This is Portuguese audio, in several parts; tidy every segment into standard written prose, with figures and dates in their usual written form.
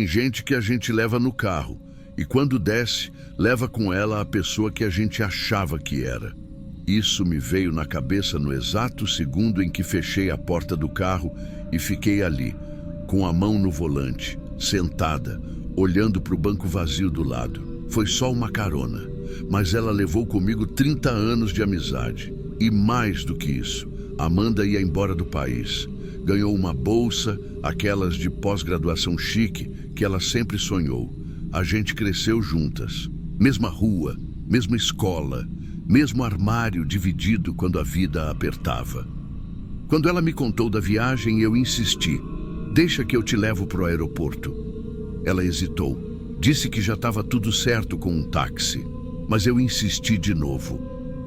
Tem gente que a gente leva no carro e quando desce, leva com ela a pessoa que a gente achava que era. Isso me veio na cabeça no exato segundo em que fechei a porta do carro e fiquei ali, com a mão no volante, sentada, olhando para o banco vazio do lado. Foi só uma carona, mas ela levou comigo 30 anos de amizade. E mais do que isso, Amanda ia embora do país. Ganhou uma bolsa, aquelas de pós-graduação chique, que ela sempre sonhou. A gente cresceu juntas. Mesma rua, mesma escola, mesmo armário dividido quando a vida apertava. Quando ela me contou da viagem, eu insisti. Deixa que eu te levo para o aeroporto. Ela hesitou. Disse que já estava tudo certo com um táxi. Mas eu insisti de novo.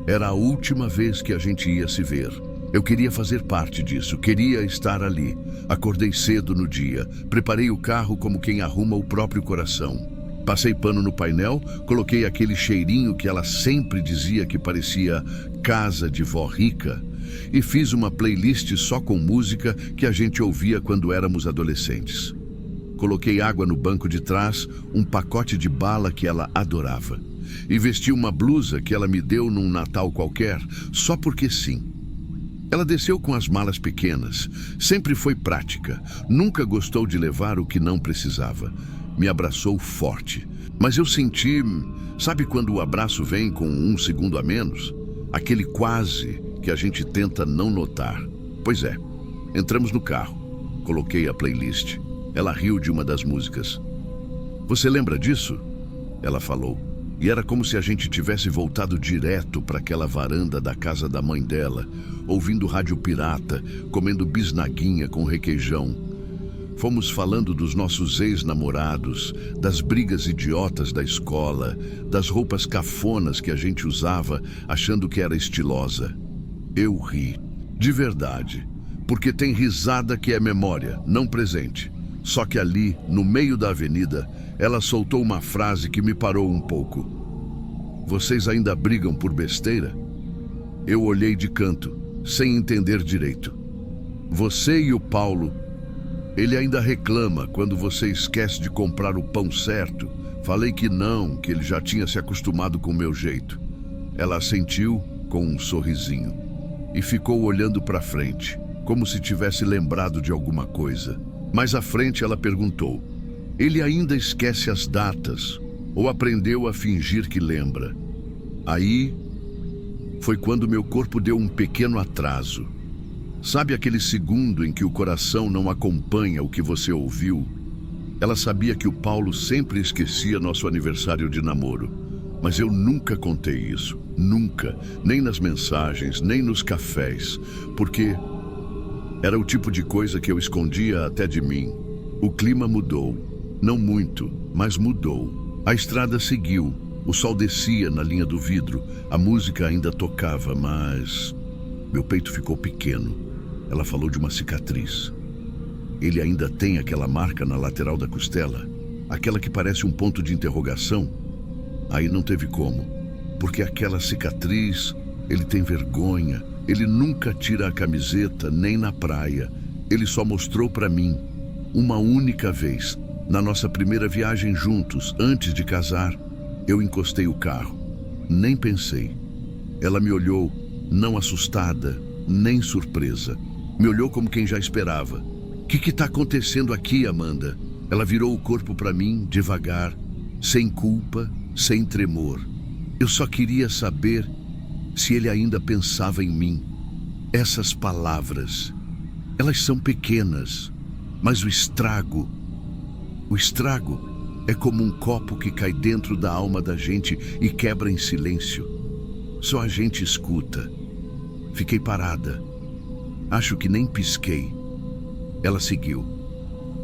Era a última vez que a gente ia se ver. Eu queria fazer parte disso, queria estar ali. Acordei cedo no dia, preparei o carro como quem arruma o próprio coração. Passei pano no painel, coloquei aquele cheirinho que ela sempre dizia que parecia casa de vó rica e fiz uma playlist só com música que a gente ouvia quando éramos adolescentes. Coloquei água no banco de trás, um pacote de bala que ela adorava. E vesti uma blusa que ela me deu num Natal qualquer, só porque sim. Ela desceu com as malas pequenas, sempre foi prática, nunca gostou de levar o que não precisava. Me abraçou forte, mas eu senti, sabe quando o abraço vem com um segundo a menos? Aquele quase que a gente tenta não notar. Pois é, entramos no carro, coloquei a playlist. Ela riu de uma das músicas. Você lembra disso? Ela falou. E era como se a gente tivesse voltado direto para aquela varanda da casa da mãe dela, ouvindo rádio pirata, comendo bisnaguinha com requeijão. Fomos falando dos nossos ex-namorados, das brigas idiotas da escola, das roupas cafonas que a gente usava achando que era estilosa. Eu ri, de verdade, porque tem risada que é memória, não presente. Só que ali, no meio da avenida, ela soltou uma frase que me parou um pouco. Vocês ainda brigam por besteira? Eu olhei de canto, sem entender direito. Você e o Paulo, ele ainda reclama quando você esquece de comprar o pão certo. Falei que não, que ele já tinha se acostumado com o meu jeito. Ela assentiu com um sorrisinho e ficou olhando para frente, como se tivesse lembrado de alguma coisa. Mais à frente ela perguntou, ele ainda esquece as datas ou aprendeu a fingir que lembra? Aí foi quando meu corpo deu um pequeno atraso. Sabe aquele segundo em que o coração não acompanha o que você ouviu? Ela sabia que o Paulo sempre esquecia nosso aniversário de namoro, mas eu nunca contei isso, nunca, nem nas mensagens, nem nos cafés, porque era o tipo de coisa que eu escondia até de mim. O clima mudou. Não muito, mas mudou. A estrada seguiu. O sol descia na linha do vidro. A música ainda tocava, mas meu peito ficou pequeno. Ela falou de uma cicatriz. Ele ainda tem aquela marca na lateral da costela? Aquela que parece um ponto de interrogação? Aí não teve como. Porque aquela cicatriz, ele tem vergonha. Ele nunca tira a camiseta, nem na praia. Ele só mostrou para mim, uma única vez, na nossa primeira viagem juntos, antes de casar. Eu encostei o carro. Nem pensei. Ela me olhou, não assustada, nem surpresa. Me olhou como quem já esperava. O que está acontecendo aqui, Amanda? Ela virou o corpo para mim, devagar, sem culpa, sem tremor. Eu só queria saber se ele ainda pensava em mim. Essas palavras, elas são pequenas, mas o estrago é como um copo que cai dentro da alma da gente e quebra em silêncio. Só a gente escuta. Fiquei parada. Acho que nem pisquei. Ela seguiu.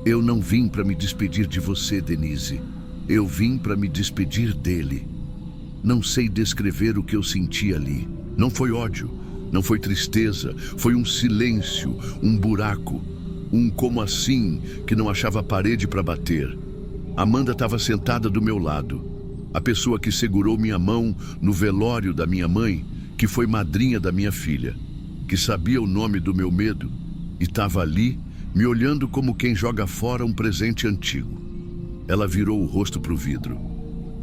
Eu não vim para me despedir de você, Denise. Eu vim para me despedir dele. Não sei descrever o que eu senti ali. Não foi ódio, não foi tristeza, foi um silêncio, um buraco, um como assim que não achava parede para bater. Amanda estava sentada do meu lado, a pessoa que segurou minha mão no velório da minha mãe, que foi madrinha da minha filha, que sabia o nome do meu medo e estava ali me olhando como quem joga fora um presente antigo. Ela virou o rosto para o vidro.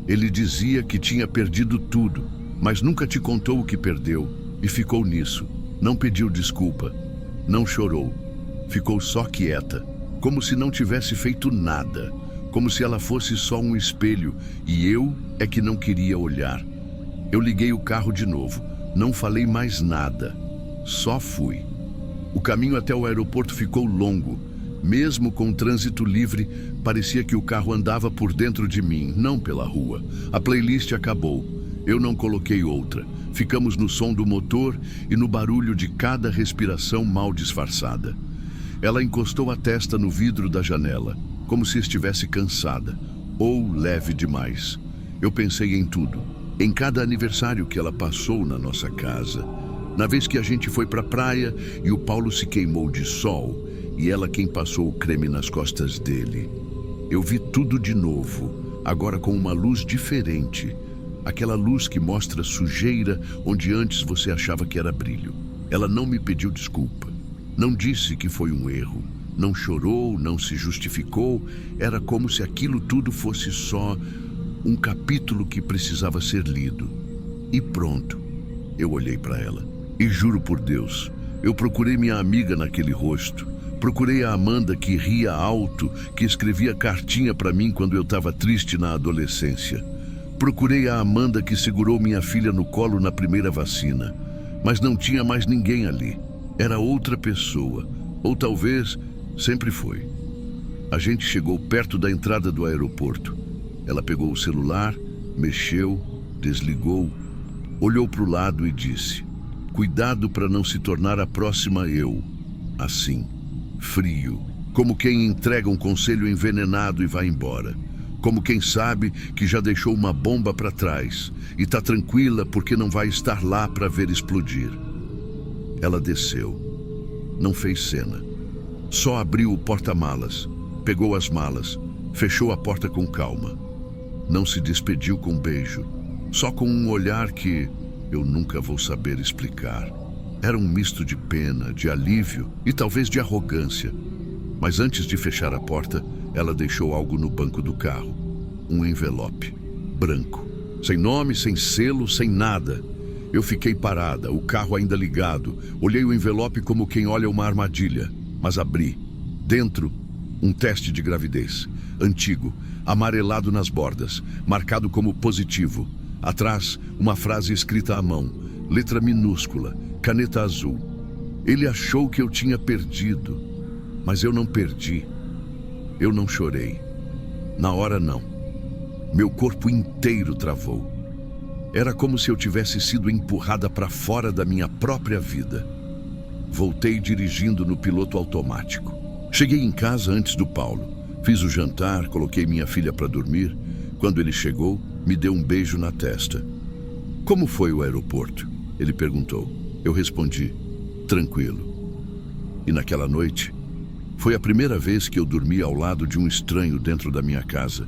Ele dizia que tinha perdido tudo, mas nunca te contou o que perdeu e ficou nisso. Não pediu desculpa, não chorou. Ficou só quieta, como se não tivesse feito nada, como se ela fosse só um espelho e eu é que não queria olhar. Eu liguei o carro de novo, não falei mais nada, só fui. O caminho até o aeroporto ficou longo. Mesmo com o trânsito livre, parecia que o carro andava por dentro de mim, não pela rua. A playlist acabou. Eu não coloquei outra. Ficamos no som do motor e no barulho de cada respiração mal disfarçada. Ela encostou a testa no vidro da janela, como se estivesse cansada, ou leve demais. Eu pensei em tudo, em cada aniversário que ela passou na nossa casa. Na vez que a gente foi para a praia e o Paulo se queimou de sol, e ela quem passou o creme nas costas dele. Eu vi tudo de novo, agora com uma luz diferente. Aquela luz que mostra sujeira onde antes você achava que era brilho. Ela não me pediu desculpa. Não disse que foi um erro. Não chorou, não se justificou. Era como se aquilo tudo fosse só um capítulo que precisava ser lido. E pronto. Eu olhei para ela. E juro por Deus, eu procurei minha amiga naquele rosto. Procurei a Amanda que ria alto, que escrevia cartinha para mim quando eu estava triste na adolescência. Procurei a Amanda que segurou minha filha no colo na primeira vacina. Mas não tinha mais ninguém ali. Era outra pessoa. Ou talvez sempre foi. A gente chegou perto da entrada do aeroporto. Ela pegou o celular, mexeu, desligou, olhou para o lado e disse: "Cuidado para não se tornar a próxima eu." Assim. Frio, como quem entrega um conselho envenenado e vai embora. Como quem sabe que já deixou uma bomba para trás e tá tranquila porque não vai estar lá para ver explodir. Ela desceu. Não fez cena. Só abriu o porta-malas, pegou as malas, fechou a porta com calma. Não se despediu com um beijo, só com um olhar que eu nunca vou saber explicar. Era um misto de pena, de alívio e talvez de arrogância. Mas antes de fechar a porta, ela deixou algo no banco do carro. Um envelope, branco. Sem nome, sem selo, sem nada. Eu fiquei parada, o carro ainda ligado. Olhei o envelope como quem olha uma armadilha. Mas abri. Dentro, um teste de gravidez. Antigo, amarelado nas bordas, marcado como positivo. Atrás, uma frase escrita à mão, letra minúscula, caneta azul. Ele achou que eu tinha perdido, mas eu não perdi. Eu não chorei. Na hora, não. Meu corpo inteiro travou. Era como se eu tivesse sido empurrada para fora da minha própria vida. Voltei dirigindo no piloto automático. Cheguei em casa antes do Paulo. Fiz o jantar, coloquei minha filha para dormir. Quando ele chegou, me deu um beijo na testa. "Como foi o aeroporto?" Ele perguntou. Eu respondi, tranquilo. E naquela noite, foi a primeira vez que eu dormi ao lado de um estranho dentro da minha casa.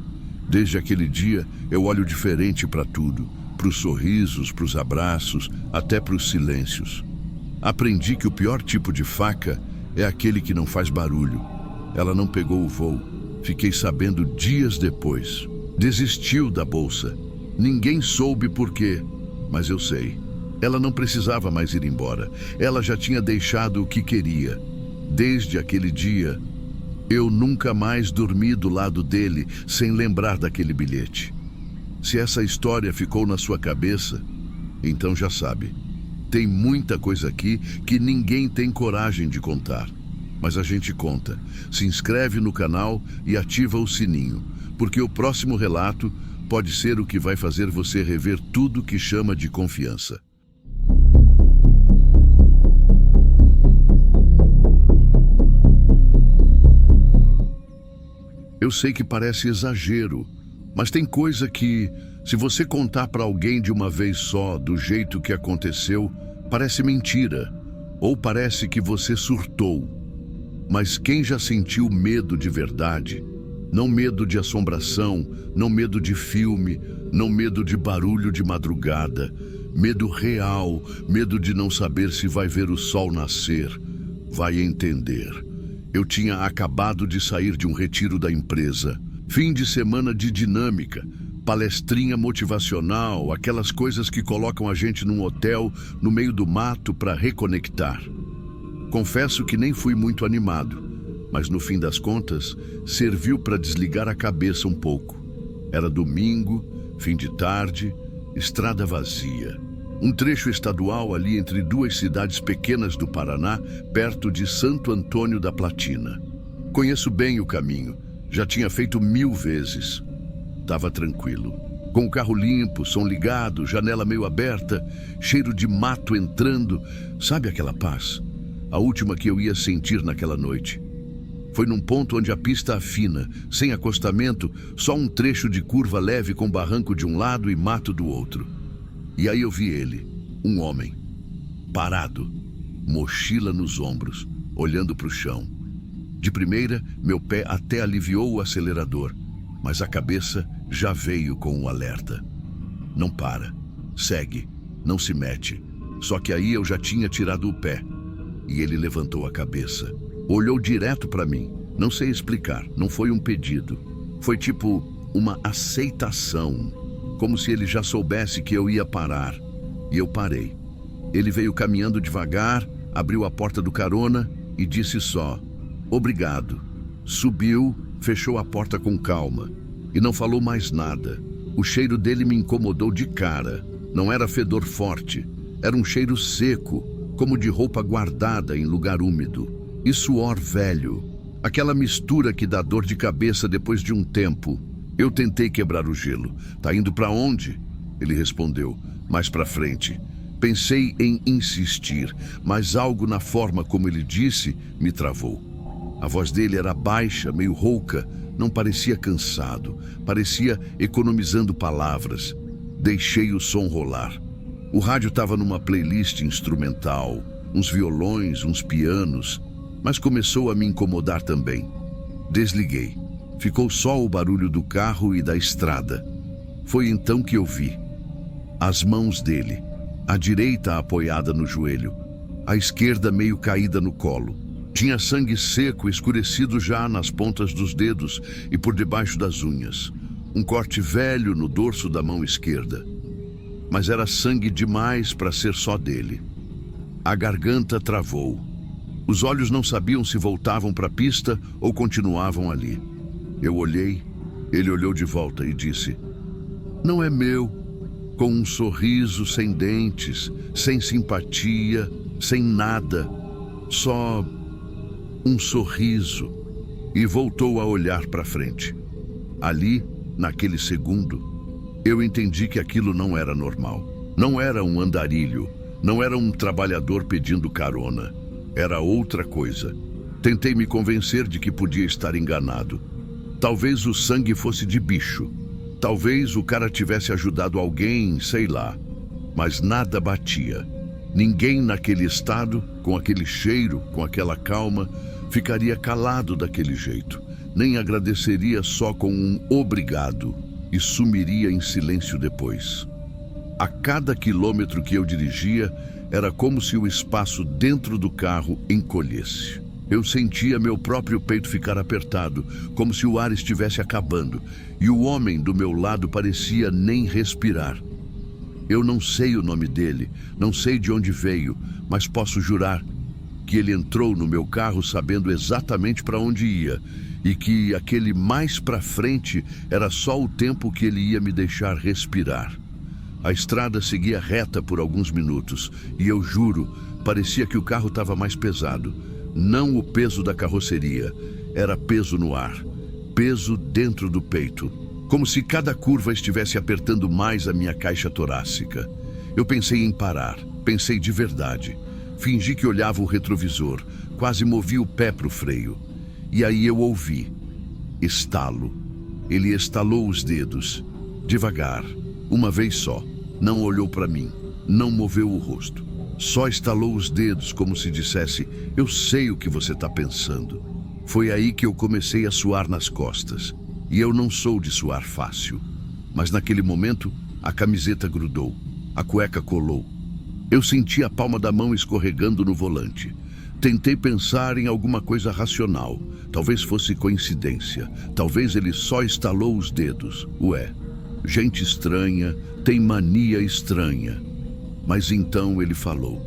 Desde aquele dia, eu olho diferente para tudo, para os sorrisos, para os abraços, até para os silêncios. Aprendi que o pior tipo de faca é aquele que não faz barulho. Ela não pegou o voo. Fiquei sabendo dias depois. Desistiu da bolsa. Ninguém soube por quê, mas eu sei. Ela não precisava mais ir embora. Ela já tinha deixado o que queria. Desde aquele dia, eu nunca mais dormi do lado dele sem lembrar daquele bilhete. Se essa história ficou na sua cabeça, então já sabe. Tem muita coisa aqui que ninguém tem coragem de contar. Mas a gente conta. Se inscreve no canal e ativa o sininho, porque o próximo relato pode ser o que vai fazer você rever tudo que chama de confiança. Eu sei que parece exagero, mas tem coisa que, se você contar para alguém de uma vez só, do jeito que aconteceu, parece mentira, ou parece que você surtou. Mas quem já sentiu medo de verdade, não medo de assombração, não medo de filme, não medo de barulho de madrugada, medo real, medo de não saber se vai ver o sol nascer, vai entender. Eu tinha acabado de sair de um retiro da empresa. Fim de semana de dinâmica, palestrinha motivacional, aquelas coisas que colocam a gente num hotel no meio do mato para reconectar. Confesso que nem fui muito animado, mas no fim das contas, serviu para desligar a cabeça um pouco. Era domingo, fim de tarde, estrada vazia. Um trecho estadual ali entre duas cidades pequenas do Paraná, perto de Santo Antônio da Platina. Conheço bem o caminho, já tinha feito 1000 vezes. Tava tranquilo. Com o carro limpo, som ligado, janela meio aberta, cheiro de mato entrando. Sabe aquela paz? A última que eu ia sentir naquela noite. Foi num ponto onde a pista afina, sem acostamento, só um trecho de curva leve com barranco de um lado e mato do outro. E aí eu vi ele, um homem, parado, mochila nos ombros, olhando para o chão. De primeira, meu pé até aliviou o acelerador, mas a cabeça já veio com um alerta. Não para, segue, não se mete. Só que aí eu já tinha tirado o pé. E ele levantou a cabeça, olhou direto para mim. Não sei explicar, não foi um pedido. Foi tipo uma aceitação. Como se ele já soubesse que eu ia parar. E eu parei. Ele veio caminhando devagar, abriu a porta do carona e disse só: "Obrigado." Subiu, fechou a porta com calma e não falou mais nada. O cheiro dele me incomodou de cara. Não era fedor forte, era um cheiro seco, como de roupa guardada em lugar úmido. E suor velho. Aquela mistura que dá dor de cabeça depois de um tempo. Eu tentei quebrar o gelo. "Tá indo para onde?" Ele respondeu: "Mais para frente." Pensei em insistir, mas algo na forma como ele disse me travou. A voz dele era baixa, meio rouca, não parecia cansado, parecia economizando palavras. Deixei o som rolar. O rádio estava numa playlist instrumental, uns violões, uns pianos, mas começou a me incomodar também. Desliguei. Ficou só o barulho do carro e da estrada. Foi então que eu vi as mãos dele, a direita apoiada no joelho, a esquerda meio caída no colo. Tinha sangue seco escurecido já nas pontas dos dedos e por debaixo das unhas. Um corte velho no dorso da mão esquerda. Mas era sangue demais para ser só dele. A garganta travou. Os olhos não sabiam se voltavam para a pista ou continuavam ali. Eu olhei, ele olhou de volta e disse: "Não é meu." Com um sorriso sem dentes, sem simpatia, sem nada. Só um sorriso. E voltou a olhar para frente. Ali, naquele segundo, eu entendi que aquilo não era normal. Não era um andarilho, não era um trabalhador pedindo carona. Era outra coisa. Tentei me convencer de que podia estar enganado. Talvez o sangue fosse de bicho. Talvez o cara tivesse ajudado alguém, sei lá. Mas nada batia. Ninguém naquele estado, com aquele cheiro, com aquela calma, ficaria calado daquele jeito. Nem agradeceria só com um obrigado e sumiria em silêncio depois. A cada quilômetro que eu dirigia, era como se o espaço dentro do carro encolhesse. Eu sentia meu próprio peito ficar apertado, como se o ar estivesse acabando, e o homem do meu lado parecia nem respirar. Eu não sei o nome dele, não sei de onde veio, mas posso jurar que ele entrou no meu carro sabendo exatamente para onde ia, e que aquele mais para frente era só o tempo que ele ia me deixar respirar. A estrada seguia reta por alguns minutos, e eu juro, parecia que o carro estava mais pesado. Não o peso da carroceria, era peso no ar, peso dentro do peito, como se cada curva estivesse apertando mais a minha caixa torácica. Eu pensei em parar, pensei de verdade. Fingi que olhava o retrovisor, quase movi o pé para o freio. E aí eu ouvi estalo. Ele estalou os dedos, devagar, uma vez só. Não olhou para mim, não moveu o rosto. Só estalou os dedos como se dissesse: "Eu sei o que você está pensando." Foi aí que eu comecei a suar nas costas. E eu não sou de suar fácil. Mas naquele momento, a camiseta grudou, a cueca colou. Eu senti a palma da mão escorregando no volante. Tentei pensar em alguma coisa racional. Talvez fosse coincidência. Talvez ele só estalou os dedos. Ué, gente estranha tem mania estranha. Mas então ele falou,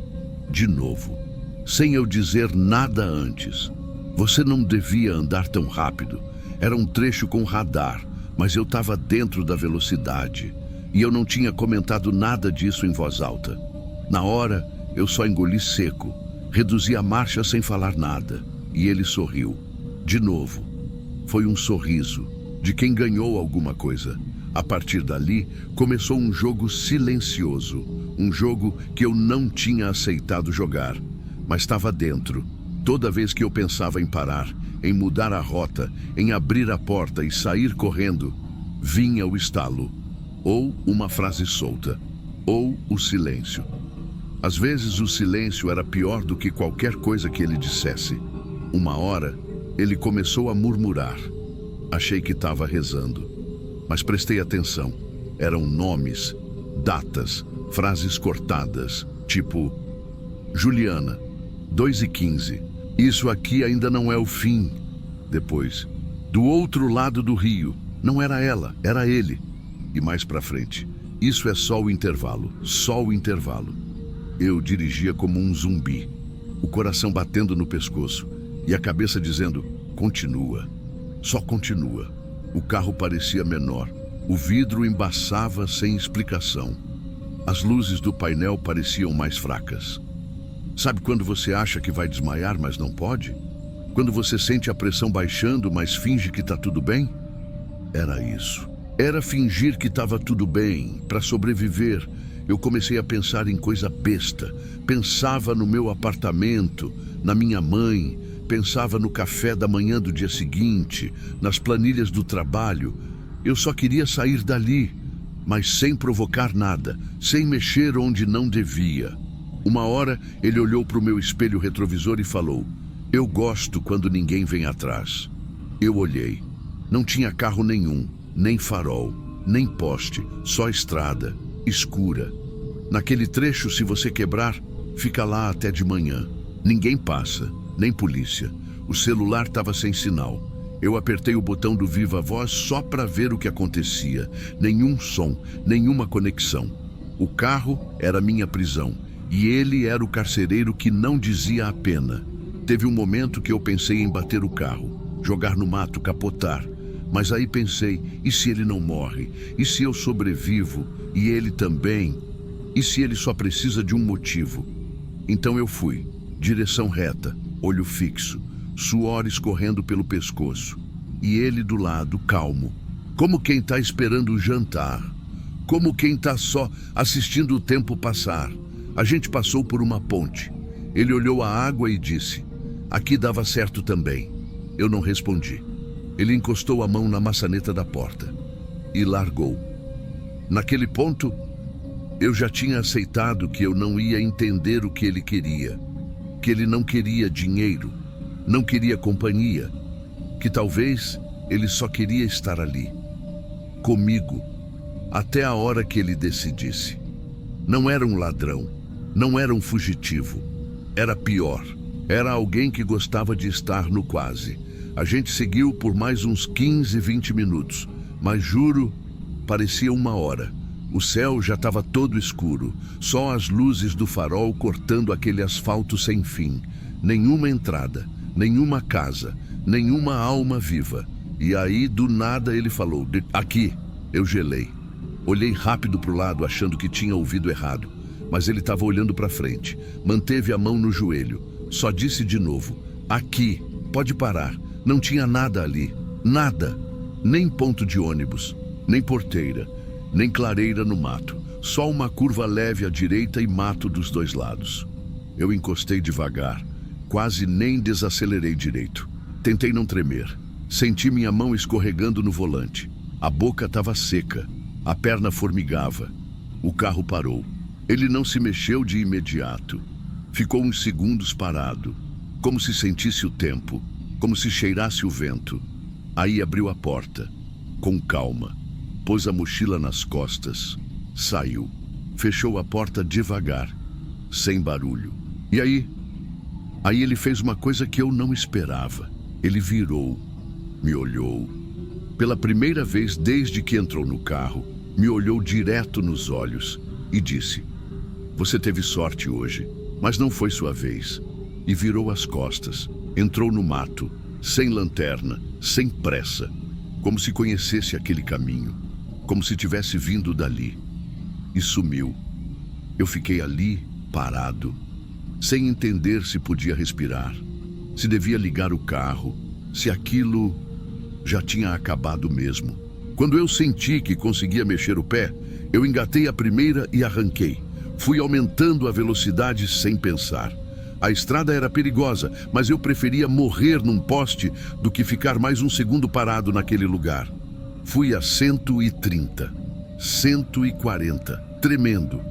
de novo, sem eu dizer nada antes. Você não devia andar tão rápido. Era um trecho com radar, mas eu estava dentro da velocidade. E eu não tinha comentado nada disso em voz alta. Na hora, eu só engoli seco. Reduzi a marcha sem falar nada. E ele sorriu. De novo. Foi um sorriso de quem ganhou alguma coisa. A partir dali, começou um jogo silencioso. Um jogo que eu não tinha aceitado jogar. Mas estava dentro. Toda vez que eu pensava em parar, em mudar a rota, em abrir a porta e sair correndo, vinha o estalo. Ou uma frase solta. Ou o silêncio. Às vezes o silêncio era pior do que qualquer coisa que ele dissesse. Uma hora, ele começou a murmurar. Achei que estava rezando. Mas prestei atenção. Eram nomes, datas, frases cortadas, tipo... Juliana, 2h15. Isso aqui ainda não é o fim. Depois, do outro lado do rio. Não era ela, era ele. E mais pra frente. Isso é só o intervalo, só o intervalo. Eu dirigia como um zumbi, o coração batendo no pescoço e a cabeça dizendo, continua, só continua. O carro parecia menor, o vidro embaçava sem explicação. As luzes do painel pareciam mais fracas. Sabe quando você acha que vai desmaiar, mas não pode? Quando você sente a pressão baixando, mas finge que tá tudo bem? Era isso. Era fingir que estava tudo bem, para sobreviver. Eu comecei a pensar em coisa besta. Pensava no meu apartamento, na minha mãe, pensava no café da manhã do dia seguinte, nas planilhas do trabalho. Eu só queria sair dali, mas sem provocar nada, sem mexer onde não devia. Uma hora, ele olhou para o meu espelho retrovisor e falou, eu gosto quando ninguém vem atrás. Eu olhei. Não tinha carro nenhum, nem farol, nem poste, só estrada. Escura. Naquele trecho, se você quebrar, fica lá até de manhã. Ninguém passa, nem polícia. O celular estava sem sinal. Eu apertei o botão do Viva Voz só para ver o que acontecia. Nenhum som, nenhuma conexão. O carro era minha prisão e ele era o carcereiro que não dizia a pena. Teve um momento que eu pensei em bater o carro, jogar no mato, capotar. Mas aí pensei, e se ele não morre? E se eu sobrevivo? E ele também? E se ele só precisa de um motivo? Então eu fui, direção reta, olho fixo, suor escorrendo pelo pescoço. E ele do lado, calmo, como quem está esperando o jantar. Como quem está só assistindo o tempo passar. A gente passou por uma ponte. Ele olhou a água e disse, aqui dava certo também. Eu não respondi. Ele encostou a mão na maçaneta da porta e largou. Naquele ponto, eu já tinha aceitado que eu não ia entender o que ele queria. Que ele não queria dinheiro, não queria companhia. Que talvez ele só queria estar ali, comigo, até a hora que ele decidisse. Não era um ladrão, não era um fugitivo. Era pior, era alguém que gostava de estar no quase. A gente seguiu por mais uns 15, 20 minutos, mas juro, parecia uma hora. O céu já estava todo escuro, só as luzes do farol cortando aquele asfalto sem fim. Nenhuma entrada, nenhuma casa, nenhuma alma viva. E aí, do nada, ele falou, aqui. Eu gelei. Olhei rápido para o lado, achando que tinha ouvido errado. Mas ele estava olhando para frente. Manteve a mão no joelho. Só disse de novo, aqui, pode parar. Não tinha nada ali, nada, nem ponto de ônibus, nem porteira, nem clareira no mato, só uma curva leve à direita e mato dos dois lados. Eu encostei devagar, quase nem desacelerei direito. Tentei não tremer, senti minha mão escorregando no volante. A boca estava seca, a perna formigava. O carro parou. Ele não se mexeu de imediato. Ficou uns segundos parado, como se sentisse o tempo. Como se cheirasse o vento. Aí abriu a porta, com calma, pôs a mochila nas costas, saiu, fechou a porta devagar, sem barulho. E aí? Aí ele fez uma coisa que eu não esperava. Ele virou, me olhou. Pela primeira vez desde que entrou no carro, me olhou direto nos olhos e disse: "Você teve sorte hoje, mas não foi sua vez." E virou as costas, entrou no mato, sem lanterna, sem pressa, como se conhecesse aquele caminho, como se tivesse vindo dali. E sumiu. Eu fiquei ali, parado, sem entender se podia respirar, se devia ligar o carro, se aquilo já tinha acabado mesmo. Quando eu senti que conseguia mexer o pé, eu engatei a primeira e arranquei. Fui aumentando a velocidade sem pensar. A estrada era perigosa, mas eu preferia morrer num poste do que ficar mais um segundo parado naquele lugar. Fui a 130, 140, tremendo.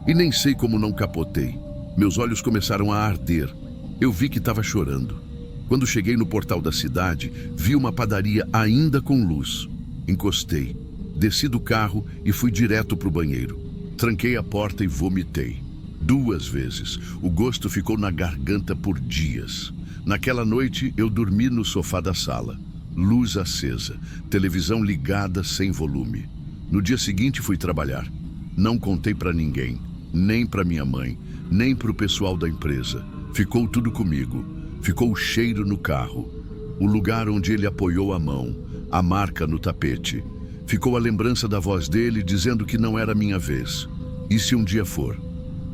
E nem sei como não capotei. Meus olhos começaram a arder. Eu vi que estava chorando. Quando cheguei no portal da cidade, vi uma padaria ainda com luz. Encostei, desci do carro e fui direto para o banheiro. Tranquei a porta e vomitei. 2 vezes. O gosto ficou na garganta por dias. Naquela noite, eu dormi no sofá da sala. Luz acesa, televisão ligada sem volume. No dia seguinte, fui trabalhar. Não contei para ninguém, nem para minha mãe, nem para o pessoal da empresa. Ficou tudo comigo. Ficou o cheiro no carro, o lugar onde ele apoiou a mão, a marca no tapete. Ficou a lembrança da voz dele dizendo que não era minha vez. E se um dia for?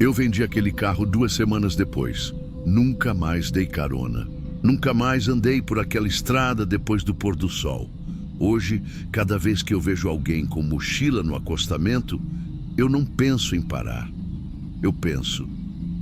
Eu vendi aquele carro 2 semanas depois. Nunca mais dei carona. Nunca mais andei por aquela estrada depois do pôr do sol. Hoje, cada vez que eu vejo alguém com mochila no acostamento, eu não penso em parar. Eu penso,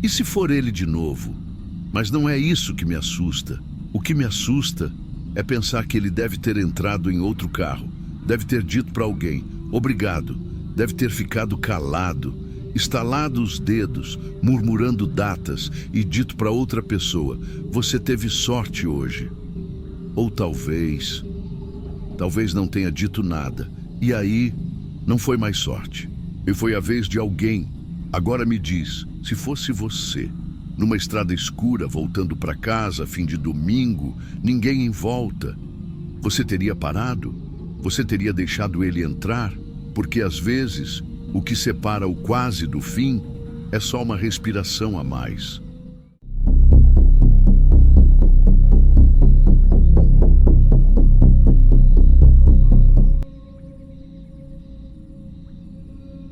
e se for ele de novo? Mas não é isso que me assusta. O que me assusta é pensar que ele deve ter entrado em outro carro, deve ter dito para alguém, obrigado, deve ter ficado calado, estalado os dedos, murmurando datas e dito para outra pessoa, você teve sorte hoje. Ou talvez não tenha dito nada, e aí não foi mais sorte. E foi a vez de alguém. Agora me diz, se fosse você, numa estrada escura, voltando para casa, fim de domingo, ninguém em volta, você teria parado? Você teria deixado ele entrar? Porque às vezes, o que separa o quase do fim é só uma respiração a mais.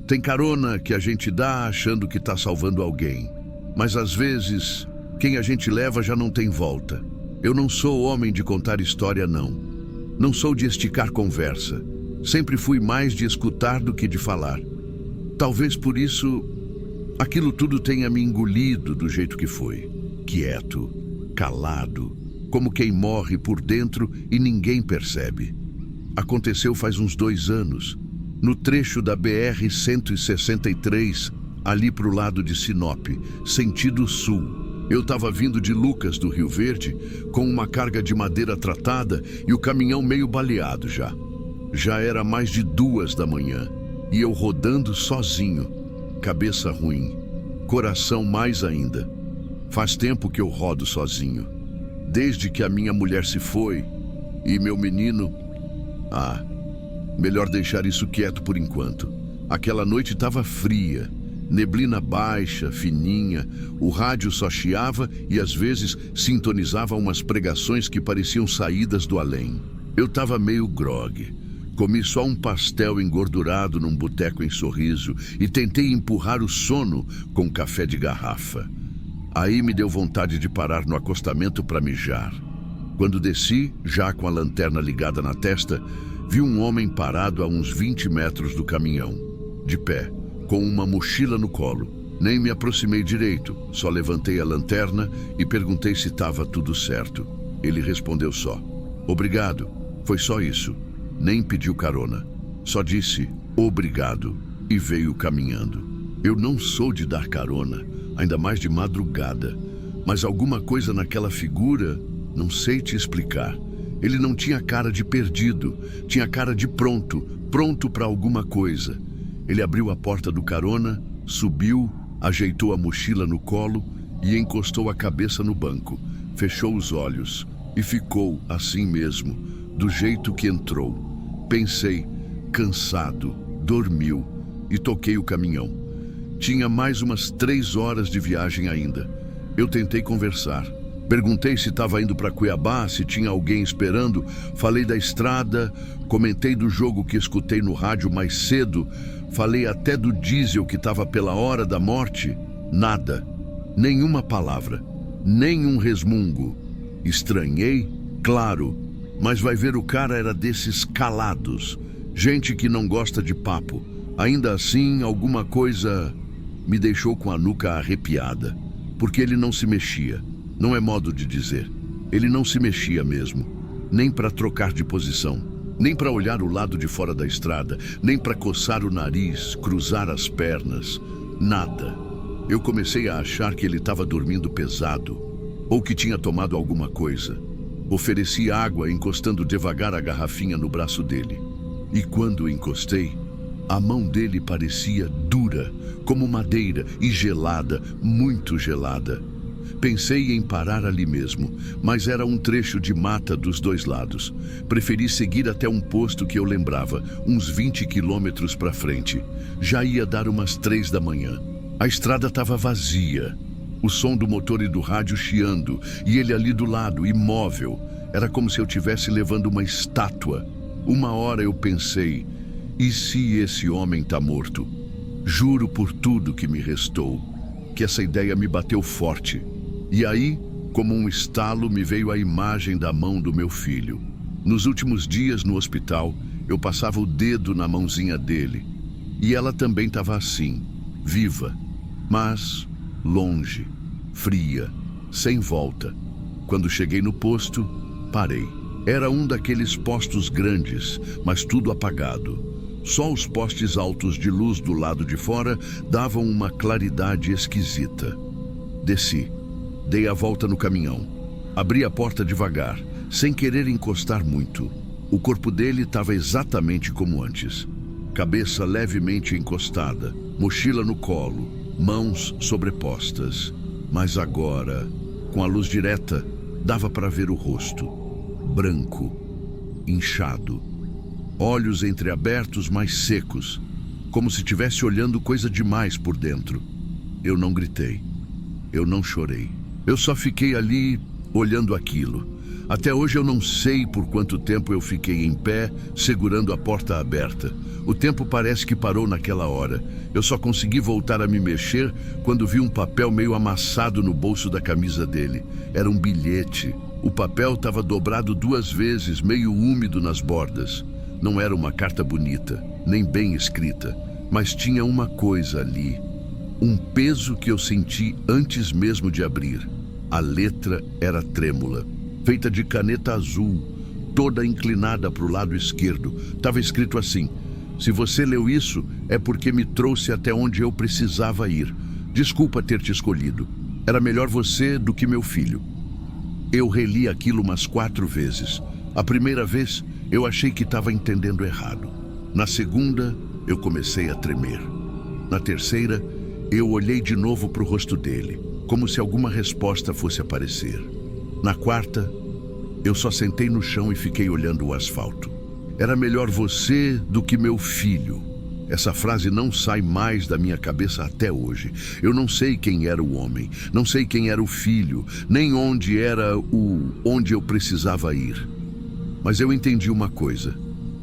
Tem carona que a gente dá achando que está salvando alguém. Mas às vezes, quem a gente leva já não tem volta. Eu não sou homem de contar história, não. Não sou de esticar conversa. Sempre fui mais de escutar do que de falar. Talvez por isso, aquilo tudo tenha me engolido do jeito que foi. Quieto, calado, como quem morre por dentro e ninguém percebe. Aconteceu faz uns 2 anos, no trecho da BR-163, ali pro lado de Sinop, sentido sul. Eu estava vindo de Lucas, do Rio Verde, com uma carga de madeira tratada e o caminhão meio baleado já. Já era mais de 2 da manhã e eu rodando sozinho, cabeça ruim, coração mais ainda. Faz tempo que eu rodo sozinho, desde que a minha mulher se foi e meu menino... melhor deixar isso quieto por enquanto. Aquela noite estava fria, neblina baixa, fininha, o rádio só chiava e às vezes sintonizava umas pregações que pareciam saídas do além. Eu estava meio grogue. Comi só um pastel engordurado num boteco em Sorriso e tentei empurrar o sono com café de garrafa. Aí me deu vontade de parar no acostamento para mijar. Quando desci, já com a lanterna ligada na testa, vi um homem parado a uns 20 metros do caminhão, de pé, com uma mochila no colo. Nem me aproximei direito, só levantei a lanterna e perguntei se estava tudo certo. Ele respondeu só, obrigado, foi só isso. Nem pediu carona, só disse obrigado e veio caminhando. Eu não sou de dar carona, ainda mais de madrugada, mas alguma coisa naquela figura, não sei te explicar. Ele não tinha cara de perdido, tinha cara de pronto para alguma coisa. Ele abriu a porta do carona, subiu, ajeitou a mochila no colo e encostou a cabeça no banco, fechou os olhos e ficou assim mesmo, do jeito que entrou. Pensei, cansado, dormiu e toquei o caminhão. Tinha mais umas 3 horas de viagem ainda. Eu tentei conversar. Perguntei se estava indo para Cuiabá, se tinha alguém esperando. Falei da estrada, comentei do jogo que escutei no rádio mais cedo. Falei até do diesel que estava pela hora da morte. Nada. Nenhuma palavra. Nenhum resmungo. Estranhei, claro, mas vai ver, o cara era desses calados. Gente que não gosta de papo. Ainda assim, alguma coisa me deixou com a nuca arrepiada. Porque ele não se mexia. Não é modo de dizer. Ele não se mexia mesmo. Nem para trocar de posição. Nem para olhar o lado de fora da estrada. Nem para coçar o nariz, cruzar as pernas. Nada. Eu comecei a achar que ele estava dormindo pesado. Ou que tinha tomado alguma coisa. Ofereci água, encostando devagar a garrafinha no braço dele. E quando encostei, a mão dele parecia dura, como madeira, e gelada, muito gelada. Pensei em parar ali mesmo, mas era um trecho de mata dos dois lados. Preferi seguir até um posto que eu lembrava, uns 20 quilômetros para frente. Já ia dar umas 3 da manhã. A estrada estava vazia. O som do motor e do rádio chiando, e ele ali do lado, imóvel. Era como se eu estivesse levando uma estátua. Uma hora eu pensei, e se esse homem está morto? Juro por tudo que me restou, que essa ideia me bateu forte. E aí, como um estalo, me veio a imagem da mão do meu filho. Nos últimos dias no hospital, eu passava o dedo na mãozinha dele. E ela também estava assim, viva, mas longe, fria, sem volta. Quando cheguei no posto, parei. Era um daqueles postos grandes, mas tudo apagado. Só os postes altos de luz do lado de fora davam uma claridade esquisita. Desci. Dei a volta no caminhão. Abri a porta devagar, sem querer encostar muito. O corpo dele estava exatamente como antes. Cabeça levemente encostada, mochila no colo, mãos sobrepostas. Mas agora, com a luz direta, dava para ver o rosto. Branco, inchado. Olhos entreabertos, mas secos, como se estivesse olhando coisa demais por dentro. Eu não gritei. Eu não chorei. Eu só fiquei ali, olhando aquilo. Até hoje eu não sei por quanto tempo eu fiquei em pé, segurando a porta aberta. O tempo parece que parou naquela hora. Eu só consegui voltar a me mexer quando vi um papel meio amassado no bolso da camisa dele. Era um bilhete. O papel estava dobrado 2 vezes, meio úmido nas bordas. Não era uma carta bonita, nem bem escrita, mas tinha uma coisa ali. Um peso que eu senti antes mesmo de abrir. A letra era trêmula, feita de caneta azul, toda inclinada para o lado esquerdo. Estava escrito assim: se você leu isso, é porque me trouxe até onde eu precisava ir. Desculpa ter te escolhido. Era melhor você do que meu filho. Eu reli aquilo umas 4 vezes. A primeira vez, eu achei que estava entendendo errado. Na segunda, eu comecei a tremer. Na terceira, eu olhei de novo para o rosto dele, como se alguma resposta fosse aparecer. Na quarta, eu só sentei no chão e fiquei olhando o asfalto. Era melhor você do que meu filho. Essa frase não sai mais da minha cabeça até hoje. Eu não sei quem era o homem, não sei quem era o filho, nem onde era onde eu precisava ir. Mas eu entendi uma coisa.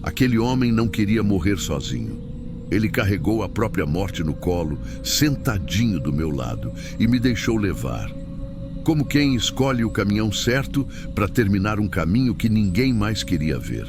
Aquele homem não queria morrer sozinho. Ele carregou a própria morte no colo, sentadinho do meu lado, e me deixou levar. Como quem escolhe o caminhão certo para terminar um caminho que ninguém mais queria ver.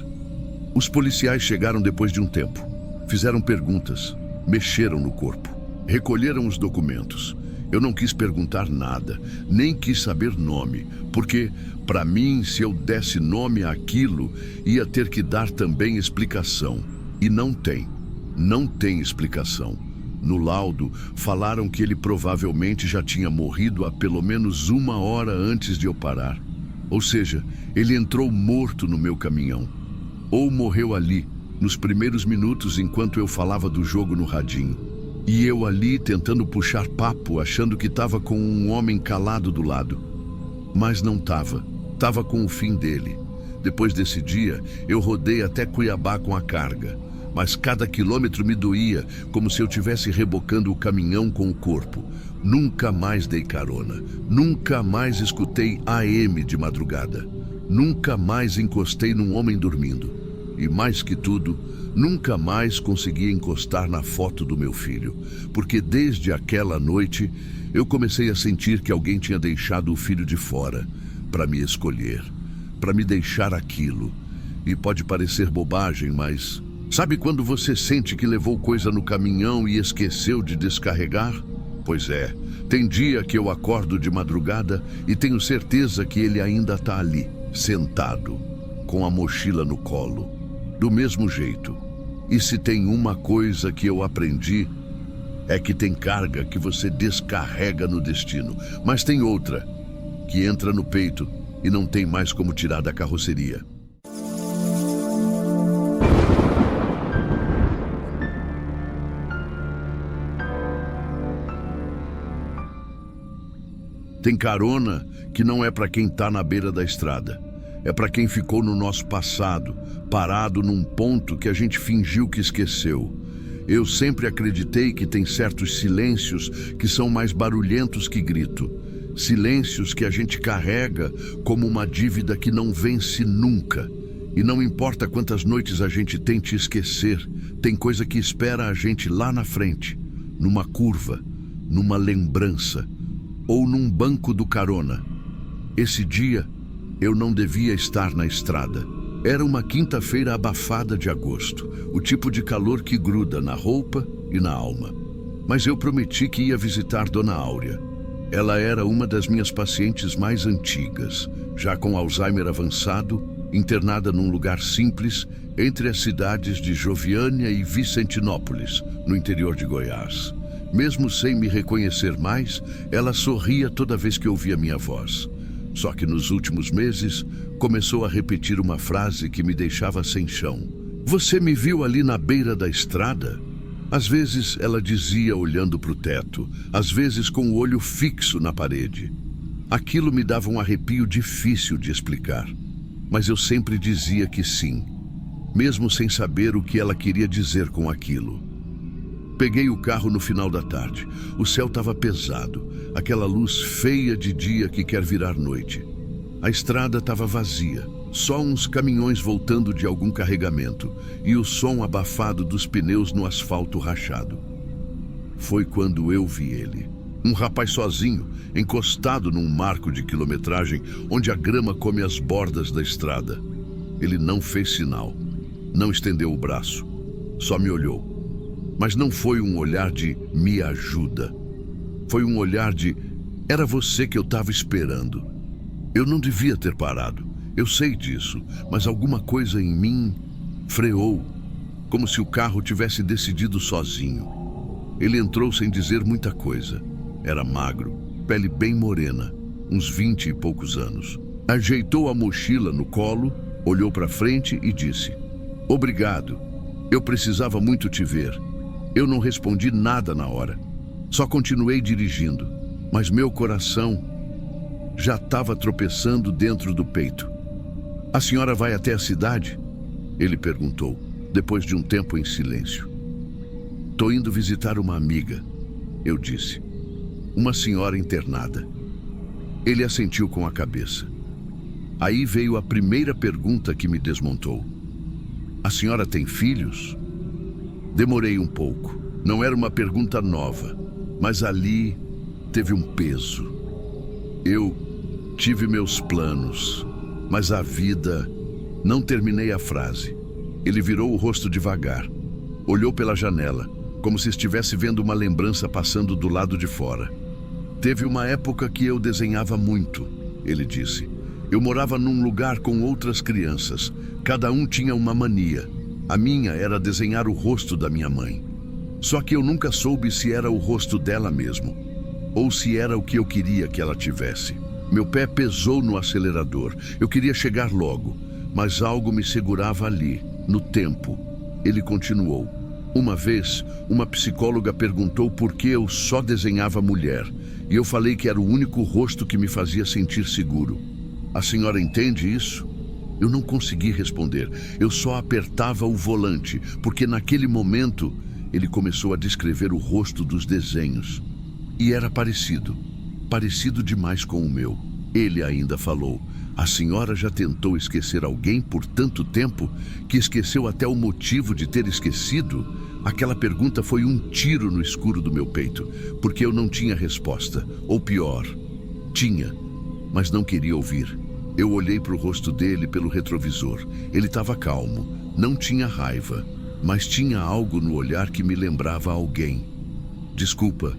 Os policiais chegaram depois de um tempo. Fizeram perguntas, mexeram no corpo, recolheram os documentos. Eu não quis perguntar nada, nem quis saber nome, porque, para mim, se eu desse nome àquilo, ia ter que dar também explicação. E não tem. Não tem explicação. No laudo, falaram que ele provavelmente já tinha morrido há pelo menos 1 hora antes de eu parar. Ou seja, ele entrou morto no meu caminhão. Ou morreu ali, nos primeiros minutos enquanto eu falava do jogo no radinho. E eu ali tentando puxar papo, achando que estava com um homem calado do lado. Mas não estava. Estava com o fim dele. Depois desse dia, eu rodei até Cuiabá com a carga. Mas cada quilômetro me doía, como se eu estivesse rebocando o caminhão com o corpo. Nunca mais dei carona. Nunca mais escutei AM de madrugada. Nunca mais encostei num homem dormindo. E mais que tudo, nunca mais consegui encostar na foto do meu filho. Porque desde aquela noite, eu comecei a sentir que alguém tinha deixado o filho de fora para me escolher, para me deixar aquilo. E pode parecer bobagem, mas... sabe quando você sente que levou coisa no caminhão e esqueceu de descarregar? Pois é, tem dia que eu acordo de madrugada e tenho certeza que ele ainda está ali, sentado, com a mochila no colo, do mesmo jeito. E se tem uma coisa que eu aprendi, é que tem carga que você descarrega no destino, mas tem outra, que entra no peito e não tem mais como tirar da carroceria. Tem carona que não é para quem está na beira da estrada. É para quem ficou no nosso passado, parado num ponto que a gente fingiu que esqueceu. Eu sempre acreditei que tem certos silêncios que são mais barulhentos que grito. Silêncios que a gente carrega como uma dívida que não vence nunca. E não importa quantas noites a gente tente esquecer, tem coisa que espera a gente lá na frente, numa curva, numa lembrança, ou num banco do carona. Esse dia, eu não devia estar na estrada. Era uma quinta-feira abafada de agosto, o tipo de calor que gruda na roupa e na alma. Mas eu prometi que ia visitar Dona Áurea. Ela era uma das minhas pacientes mais antigas, já com Alzheimer avançado, internada num lugar simples, entre as cidades de Joviânia e Vicentinópolis, no interior de Goiás. Mesmo sem me reconhecer mais, ela sorria toda vez que ouvia minha voz. Só que nos últimos meses, começou a repetir uma frase que me deixava sem chão. Você me viu ali na beira da estrada? Às vezes ela dizia olhando para o teto, às vezes com o olho fixo na parede. Aquilo me dava um arrepio difícil de explicar, mas eu sempre dizia que sim, mesmo sem saber o que ela queria dizer com aquilo. Peguei o carro no final da tarde. O céu estava pesado, aquela luz feia de dia que quer virar noite. A estrada estava vazia, só uns caminhões voltando de algum carregamento e o som abafado dos pneus no asfalto rachado. Foi quando eu vi ele. Um rapaz sozinho, encostado num marco de quilometragem onde a grama come as bordas da estrada. Ele não fez sinal, não estendeu o braço, só me olhou. Mas não foi um olhar de me ajuda. Foi um olhar de era você que eu estava esperando. Eu não devia ter parado. Eu sei disso, mas alguma coisa em mim freou, como se o carro tivesse decidido sozinho. Ele entrou sem dizer muita coisa. Era magro, pele bem morena, uns 20 e poucos anos. Ajeitou a mochila no colo, olhou para frente e disse: "Obrigado. Eu precisava muito te ver." Eu não respondi nada na hora. Só continuei dirigindo, mas meu coração já estava tropeçando dentro do peito. "A senhora vai até a cidade?" Ele perguntou, depois de um tempo em silêncio. "Tô indo visitar uma amiga", eu disse. "Uma senhora internada." Ele assentiu com a cabeça. Aí veio a primeira pergunta que me desmontou. "A senhora tem filhos?" Demorei um pouco. Não era uma pergunta nova, mas ali teve um peso. Eu tive meus planos, mas a vida... Não terminei a frase. Ele virou o rosto devagar. Olhou pela janela, como se estivesse vendo uma lembrança passando do lado de fora. "Teve uma época que eu desenhava muito", ele disse. "Eu morava num lugar com outras crianças. Cada um tinha uma mania. A minha era desenhar o rosto da minha mãe. Só que eu nunca soube se era o rosto dela mesmo, ou se era o que eu queria que ela tivesse. Meu pé pesou no acelerador. Eu queria chegar logo, mas algo me segurava ali, no tempo." Ele continuou. Uma vez, uma psicóloga perguntou por que eu só desenhava mulher, e eu falei que era o único rosto que me fazia sentir seguro. A senhora entende isso? Eu não consegui responder, eu só apertava o volante, porque naquele momento ele começou a descrever o rosto dos desenhos. E era parecido demais com o meu. Ele ainda falou: a senhora já tentou esquecer alguém por tanto tempo que esqueceu até o motivo de ter esquecido? Aquela pergunta foi um tiro no escuro do meu peito, porque eu não tinha resposta. Ou pior, tinha, mas não queria ouvir. Eu olhei para o rosto dele pelo retrovisor. Ele estava calmo, não tinha raiva, mas tinha algo no olhar que me lembrava alguém. Desculpa,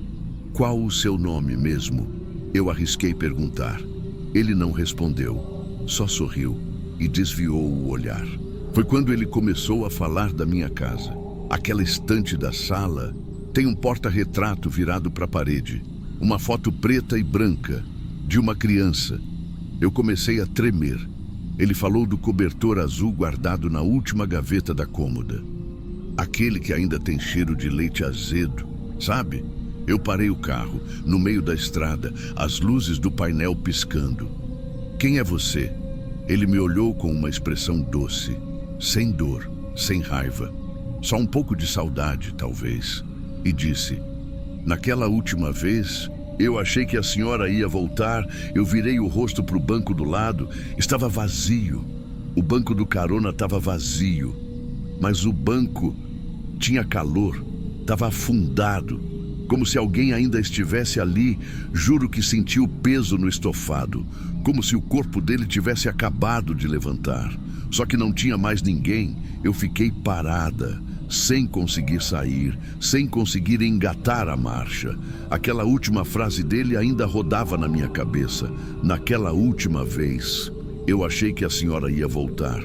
qual o seu nome mesmo? Eu arrisquei perguntar. Ele não respondeu, só sorriu e desviou o olhar. Foi quando ele começou a falar da minha casa. Aquela estante da sala tem um porta-retrato virado para a parede. Uma foto preta e branca de uma criança. Eu comecei a tremer. Ele falou do cobertor azul guardado na última gaveta da cômoda. Aquele que ainda tem cheiro de leite azedo, sabe? Eu parei o carro, no meio da estrada, as luzes do painel piscando. Quem é você? Ele me olhou com uma expressão doce, sem dor, sem raiva. Só um pouco de saudade, talvez. E disse: naquela última vez, eu achei que a senhora ia voltar. Eu virei o rosto para o banco do lado. Estava vazio. O banco do carona estava vazio. Mas o banco tinha calor. Estava afundado. Como se alguém ainda estivesse ali. Juro que senti o peso no estofado. Como se o corpo dele tivesse acabado de levantar. Só que não tinha mais ninguém. Eu fiquei parada, sem conseguir sair, sem conseguir engatar a marcha. Aquela última frase dele ainda rodava na minha cabeça. Naquela última vez, eu achei que a senhora ia voltar.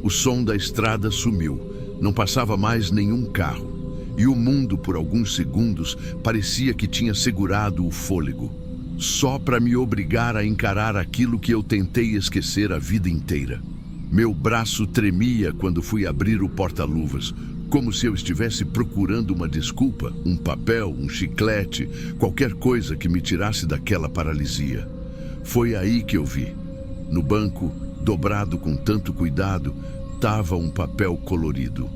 O som da estrada sumiu. Não passava mais nenhum carro. E o mundo, por alguns segundos, parecia que tinha segurado o fôlego. Só para me obrigar a encarar aquilo que eu tentei esquecer a vida inteira. Meu braço tremia quando fui abrir o porta-luvas, como se eu estivesse procurando uma desculpa, um papel, um chiclete, qualquer coisa que me tirasse daquela paralisia. Foi aí que eu vi. No banco, dobrado com tanto cuidado, estava um papel colorido.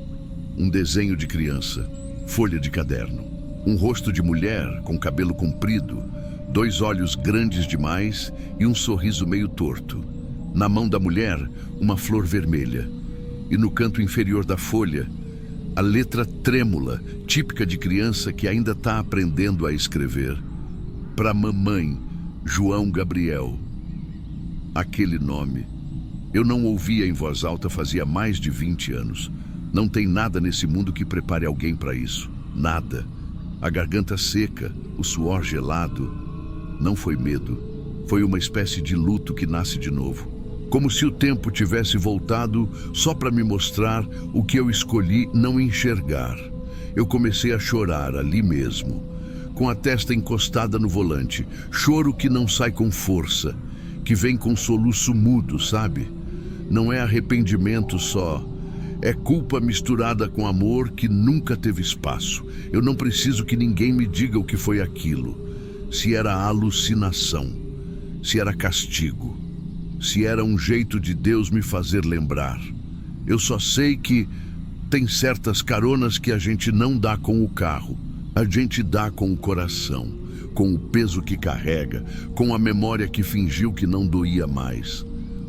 Um desenho de criança, folha de caderno. Um rosto de mulher com cabelo comprido, 2 olhos grandes demais e um sorriso meio torto. Na mão da mulher, uma flor vermelha. E no canto inferior da folha, a letra trêmula, típica de criança que ainda está aprendendo a escrever. Para mamãe, João Gabriel. Aquele nome. Eu não ouvia em voz alta fazia mais de 20 anos. Não tem nada nesse mundo que prepare alguém para isso. Nada. A garganta seca, o suor gelado. Não foi medo. Foi uma espécie de luto que nasce de novo. Como se o tempo tivesse voltado só para me mostrar o que eu escolhi não enxergar. Eu comecei a chorar ali mesmo, com a testa encostada no volante. Choro que não sai com força, que vem com soluço mudo, sabe? Não é arrependimento só. É culpa misturada com amor que nunca teve espaço. Eu não preciso que ninguém me diga o que foi aquilo. Se era alucinação, se era castigo, se era um jeito de Deus me fazer lembrar. Eu só sei que tem certas caronas que a gente não dá com o carro. A gente dá com o coração, com o peso que carrega, com a memória que fingiu que não doía mais.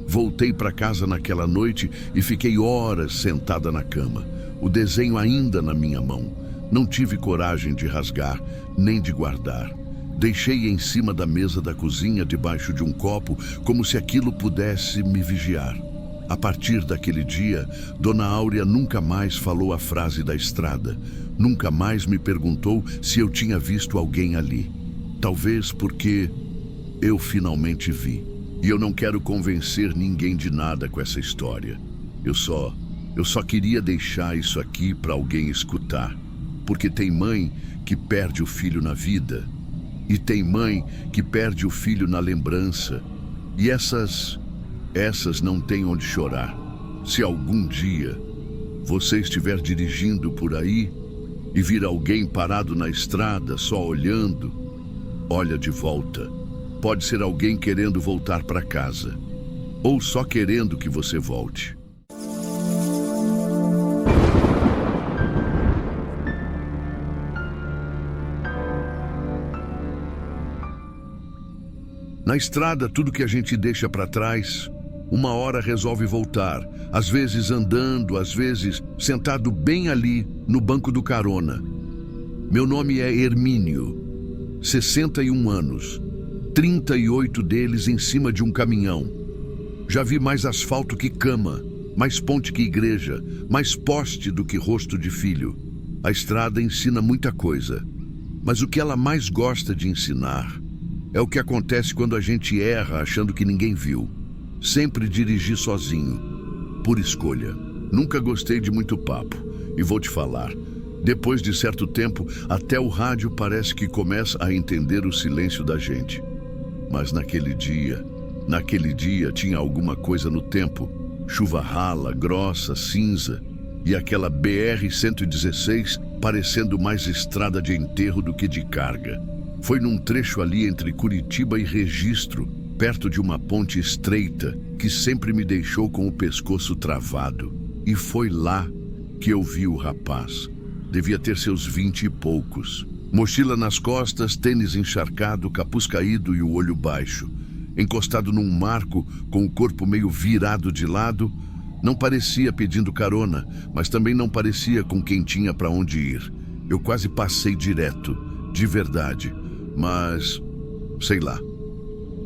Voltei para casa naquela noite e fiquei horas sentada na cama, o desenho ainda na minha mão. Não tive coragem de rasgar, nem de guardar. Deixei em cima da mesa da cozinha, debaixo de um copo, como se aquilo pudesse me vigiar. A partir daquele dia, Dona Áurea nunca mais falou a frase da estrada. Nunca mais me perguntou se eu tinha visto alguém ali. Talvez porque eu finalmente vi. E eu não quero convencer ninguém de nada com essa história. Eu só queria deixar isso aqui para alguém escutar. Porque tem mãe que perde o filho na vida. E tem mãe que perde o filho na lembrança. E essas não têm onde chorar. Se algum dia você estiver dirigindo por aí e vir alguém parado na estrada só olhando, olha de volta. Pode ser alguém querendo voltar para casa, ou só querendo que você volte. Na estrada, tudo que a gente deixa para trás, uma hora resolve voltar. Às vezes andando, às vezes sentado bem ali no banco do carona. Meu nome é Hermínio, 61 anos, 38 deles em cima de um caminhão. Já vi mais asfalto que cama, mais ponte que igreja, mais poste do que rosto de filho. A estrada ensina muita coisa, mas o que ela mais gosta de ensinar é o que acontece quando a gente erra achando que ninguém viu. Sempre dirigi sozinho, por escolha. Nunca gostei de muito papo, e vou te falar, depois de certo tempo, até o rádio parece que começa a entender o silêncio da gente. Mas naquele dia tinha alguma coisa no tempo. Chuva rala, grossa, cinza, e aquela BR-116 parecendo mais estrada de enterro do que de carga. Foi num trecho ali entre Curitiba e Registro, perto de uma ponte estreita que sempre me deixou com o pescoço travado. E foi lá que eu vi o rapaz. Devia ter seus 20 e poucos. Mochila nas costas, tênis encharcado, capuz caído e o olho baixo. Encostado num marco, com o corpo meio virado de lado, não parecia pedindo carona, mas também não parecia com quem tinha para onde ir. Eu quase passei direto, de verdade, mas sei lá.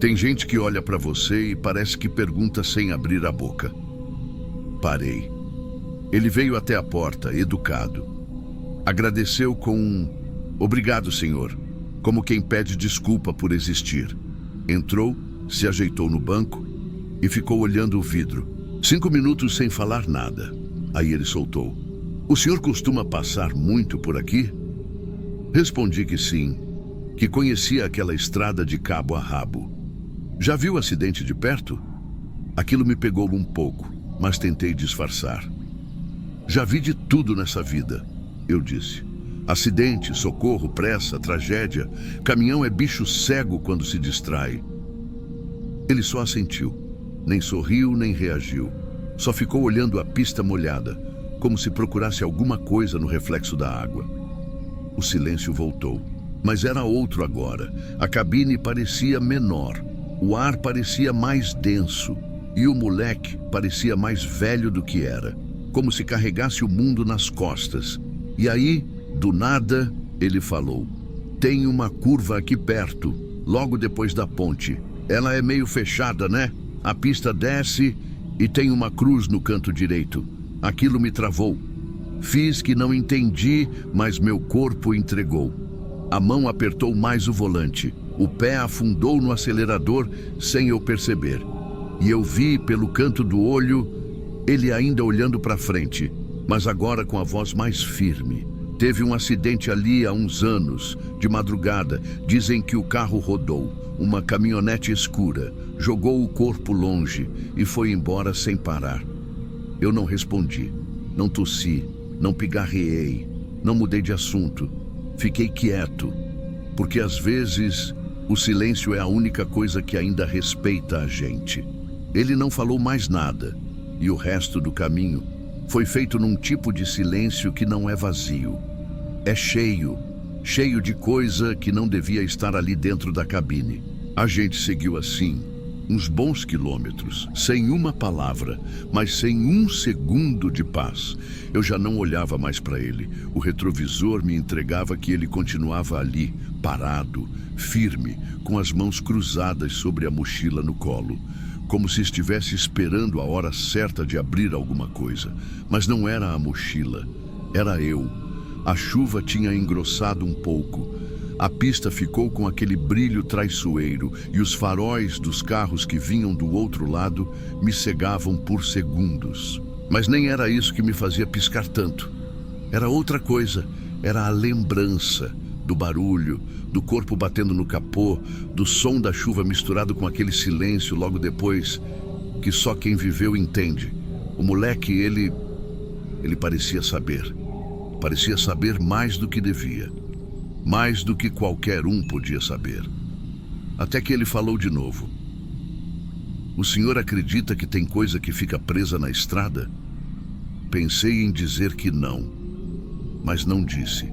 Tem gente que olha para você e parece que pergunta sem abrir a boca. Parei. Ele veio até a porta, educado. Agradeceu com um "Obrigado, senhor", como quem pede desculpa por existir. Entrou, se ajeitou no banco e ficou olhando o vidro. 5 minutos sem falar nada. Aí ele soltou: "O senhor costuma passar muito por aqui?" Respondi que sim, que conhecia aquela estrada de cabo a rabo. "Já viu o acidente de perto?" Aquilo me pegou um pouco, mas tentei disfarçar. "Já vi de tudo nessa vida", eu disse. "Acidente, socorro, pressa, tragédia. Caminhão é bicho cego quando se distrai." Ele só assentiu. Nem sorriu, nem reagiu. Só ficou olhando a pista molhada, como se procurasse alguma coisa no reflexo da água. O silêncio voltou, mas era outro agora. A cabine parecia menor. O ar parecia mais denso e o moleque parecia mais velho do que era, como se carregasse o mundo nas costas. E aí, do nada, ele falou: "Tem uma curva aqui perto, logo depois da ponte. Ela é meio fechada, né? A pista desce e tem uma cruz no canto direito." Aquilo me travou. Fiz que não entendi, mas meu corpo entregou. A mão apertou mais o volante. O pé afundou no acelerador sem eu perceber. E eu vi pelo canto do olho ele ainda olhando para frente, mas agora com a voz mais firme. "Teve um acidente ali há uns anos, de madrugada. Dizem que o carro rodou. Uma caminhonete escura. Jogou o corpo longe e foi embora sem parar." Eu não respondi, não tossi, não pigarreei, não mudei de assunto. Fiquei quieto, porque às vezes o silêncio é a única coisa que ainda respeita a gente. Ele não falou mais nada, e o resto do caminho foi feito num tipo de silêncio que não é vazio. É cheio de coisa que não devia estar ali dentro da cabine. A gente seguiu assim, uns bons quilômetros, sem uma palavra, mas sem um segundo de paz. Eu já não olhava mais para ele. O retrovisor me entregava que ele continuava ali, parado, firme, com as mãos cruzadas sobre a mochila no colo, como se estivesse esperando a hora certa de abrir alguma coisa. Mas não era a mochila, era eu. A chuva tinha engrossado um pouco. A pista ficou com aquele brilho traiçoeiro e os faróis dos carros que vinham do outro lado me cegavam por segundos. Mas nem era isso que me fazia piscar tanto. Era outra coisa, era a lembrança do barulho, do corpo batendo no capô, do som da chuva misturado com aquele silêncio logo depois, que só quem viveu entende. O moleque, ele Ele parecia saber mais do que devia, mais do que qualquer um podia saber. Até que ele falou de novo. O senhor acredita que tem coisa que fica presa na estrada? Pensei em dizer que não, mas não disse.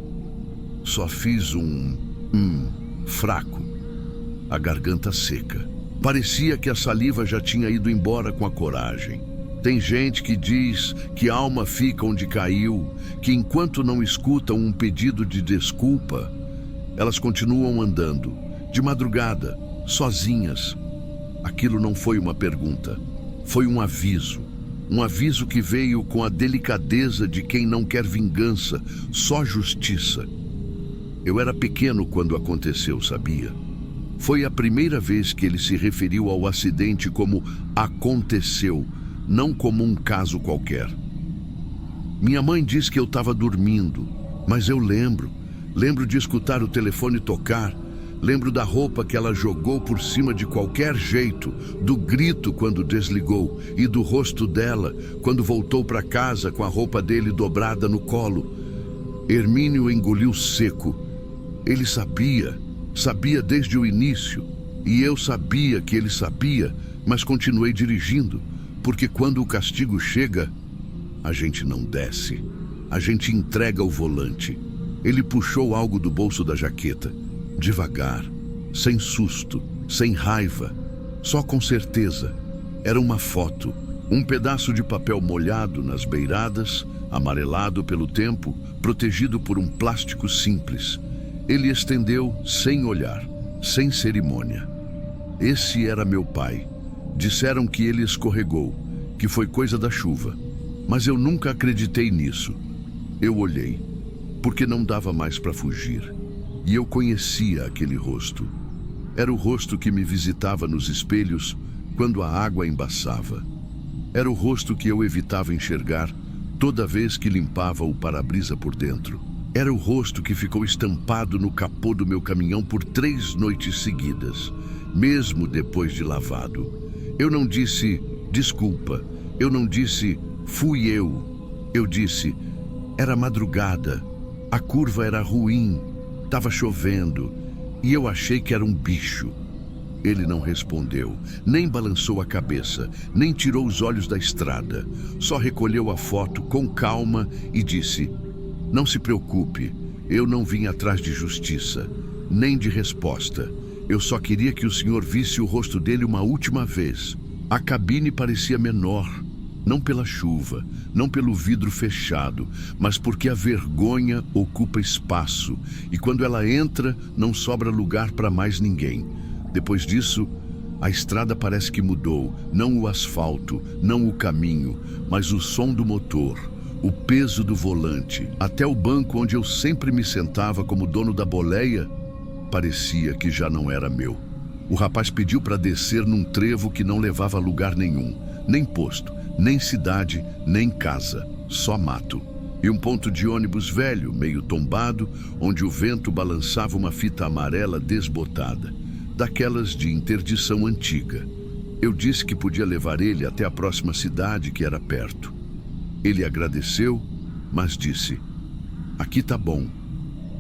Só fiz fraco, a garganta seca. Parecia que a saliva já tinha ido embora com a coragem. Tem gente que diz que a alma fica onde caiu, que enquanto não escutam um pedido de desculpa, elas continuam andando, de madrugada, sozinhas. Aquilo não foi uma pergunta, foi um aviso. Um aviso que veio com a delicadeza de quem não quer vingança, só justiça. Eu era pequeno quando aconteceu, sabia? Foi a primeira vez que ele se referiu ao acidente como aconteceu, não como um caso qualquer. Minha mãe diz que eu estava dormindo, mas eu lembro de escutar o telefone tocar, lembro da roupa que ela jogou por cima de qualquer jeito, do grito quando desligou e do rosto dela quando voltou para casa com a roupa dele dobrada no colo. Hermínio engoliu seco. Ele sabia desde o início, e eu sabia que ele sabia, mas continuei dirigindo, porque quando o castigo chega, a gente não desce, a gente entrega o volante. Ele puxou algo do bolso da jaqueta, devagar, sem susto, sem raiva, só com certeza. Era uma foto, um pedaço de papel molhado nas beiradas, amarelado pelo tempo, protegido por um plástico simples. Ele estendeu sem olhar, sem cerimônia. Esse era meu pai. Disseram que ele escorregou, que foi coisa da chuva. Mas eu nunca acreditei nisso. Eu olhei, porque não dava mais para fugir. E eu conhecia aquele rosto. Era o rosto que me visitava nos espelhos quando a água embaçava. Era o rosto que eu evitava enxergar toda vez que limpava o para-brisa por dentro. Era o rosto que ficou estampado no capô do meu caminhão por 3 noites seguidas, mesmo depois de lavado. Eu não disse desculpa, eu não disse fui eu. Eu disse, era madrugada, a curva era ruim, estava chovendo, e eu achei que era um bicho. Ele não respondeu, nem balançou a cabeça, nem tirou os olhos da estrada. Só recolheu a foto com calma e disse, não se preocupe, eu não vim atrás de justiça, nem de resposta. Eu só queria que o senhor visse o rosto dele uma última vez. A cabine parecia menor, não pela chuva, não pelo vidro fechado, mas porque a vergonha ocupa espaço, e quando ela entra, não sobra lugar para mais ninguém. Depois disso, a estrada parece que mudou, não o asfalto, não o caminho, mas o som do motor, o peso do volante, até o banco onde eu sempre me sentava como dono da boleia, parecia que já não era meu. O rapaz pediu para descer num trevo que não levava a lugar nenhum, nem posto, nem cidade, nem casa, só mato. E um ponto de ônibus velho, meio tombado, onde o vento balançava uma fita amarela desbotada, daquelas de interdição antiga. Eu disse que podia levar ele até a próxima cidade, que era perto. Ele agradeceu, mas disse, aqui tá bom.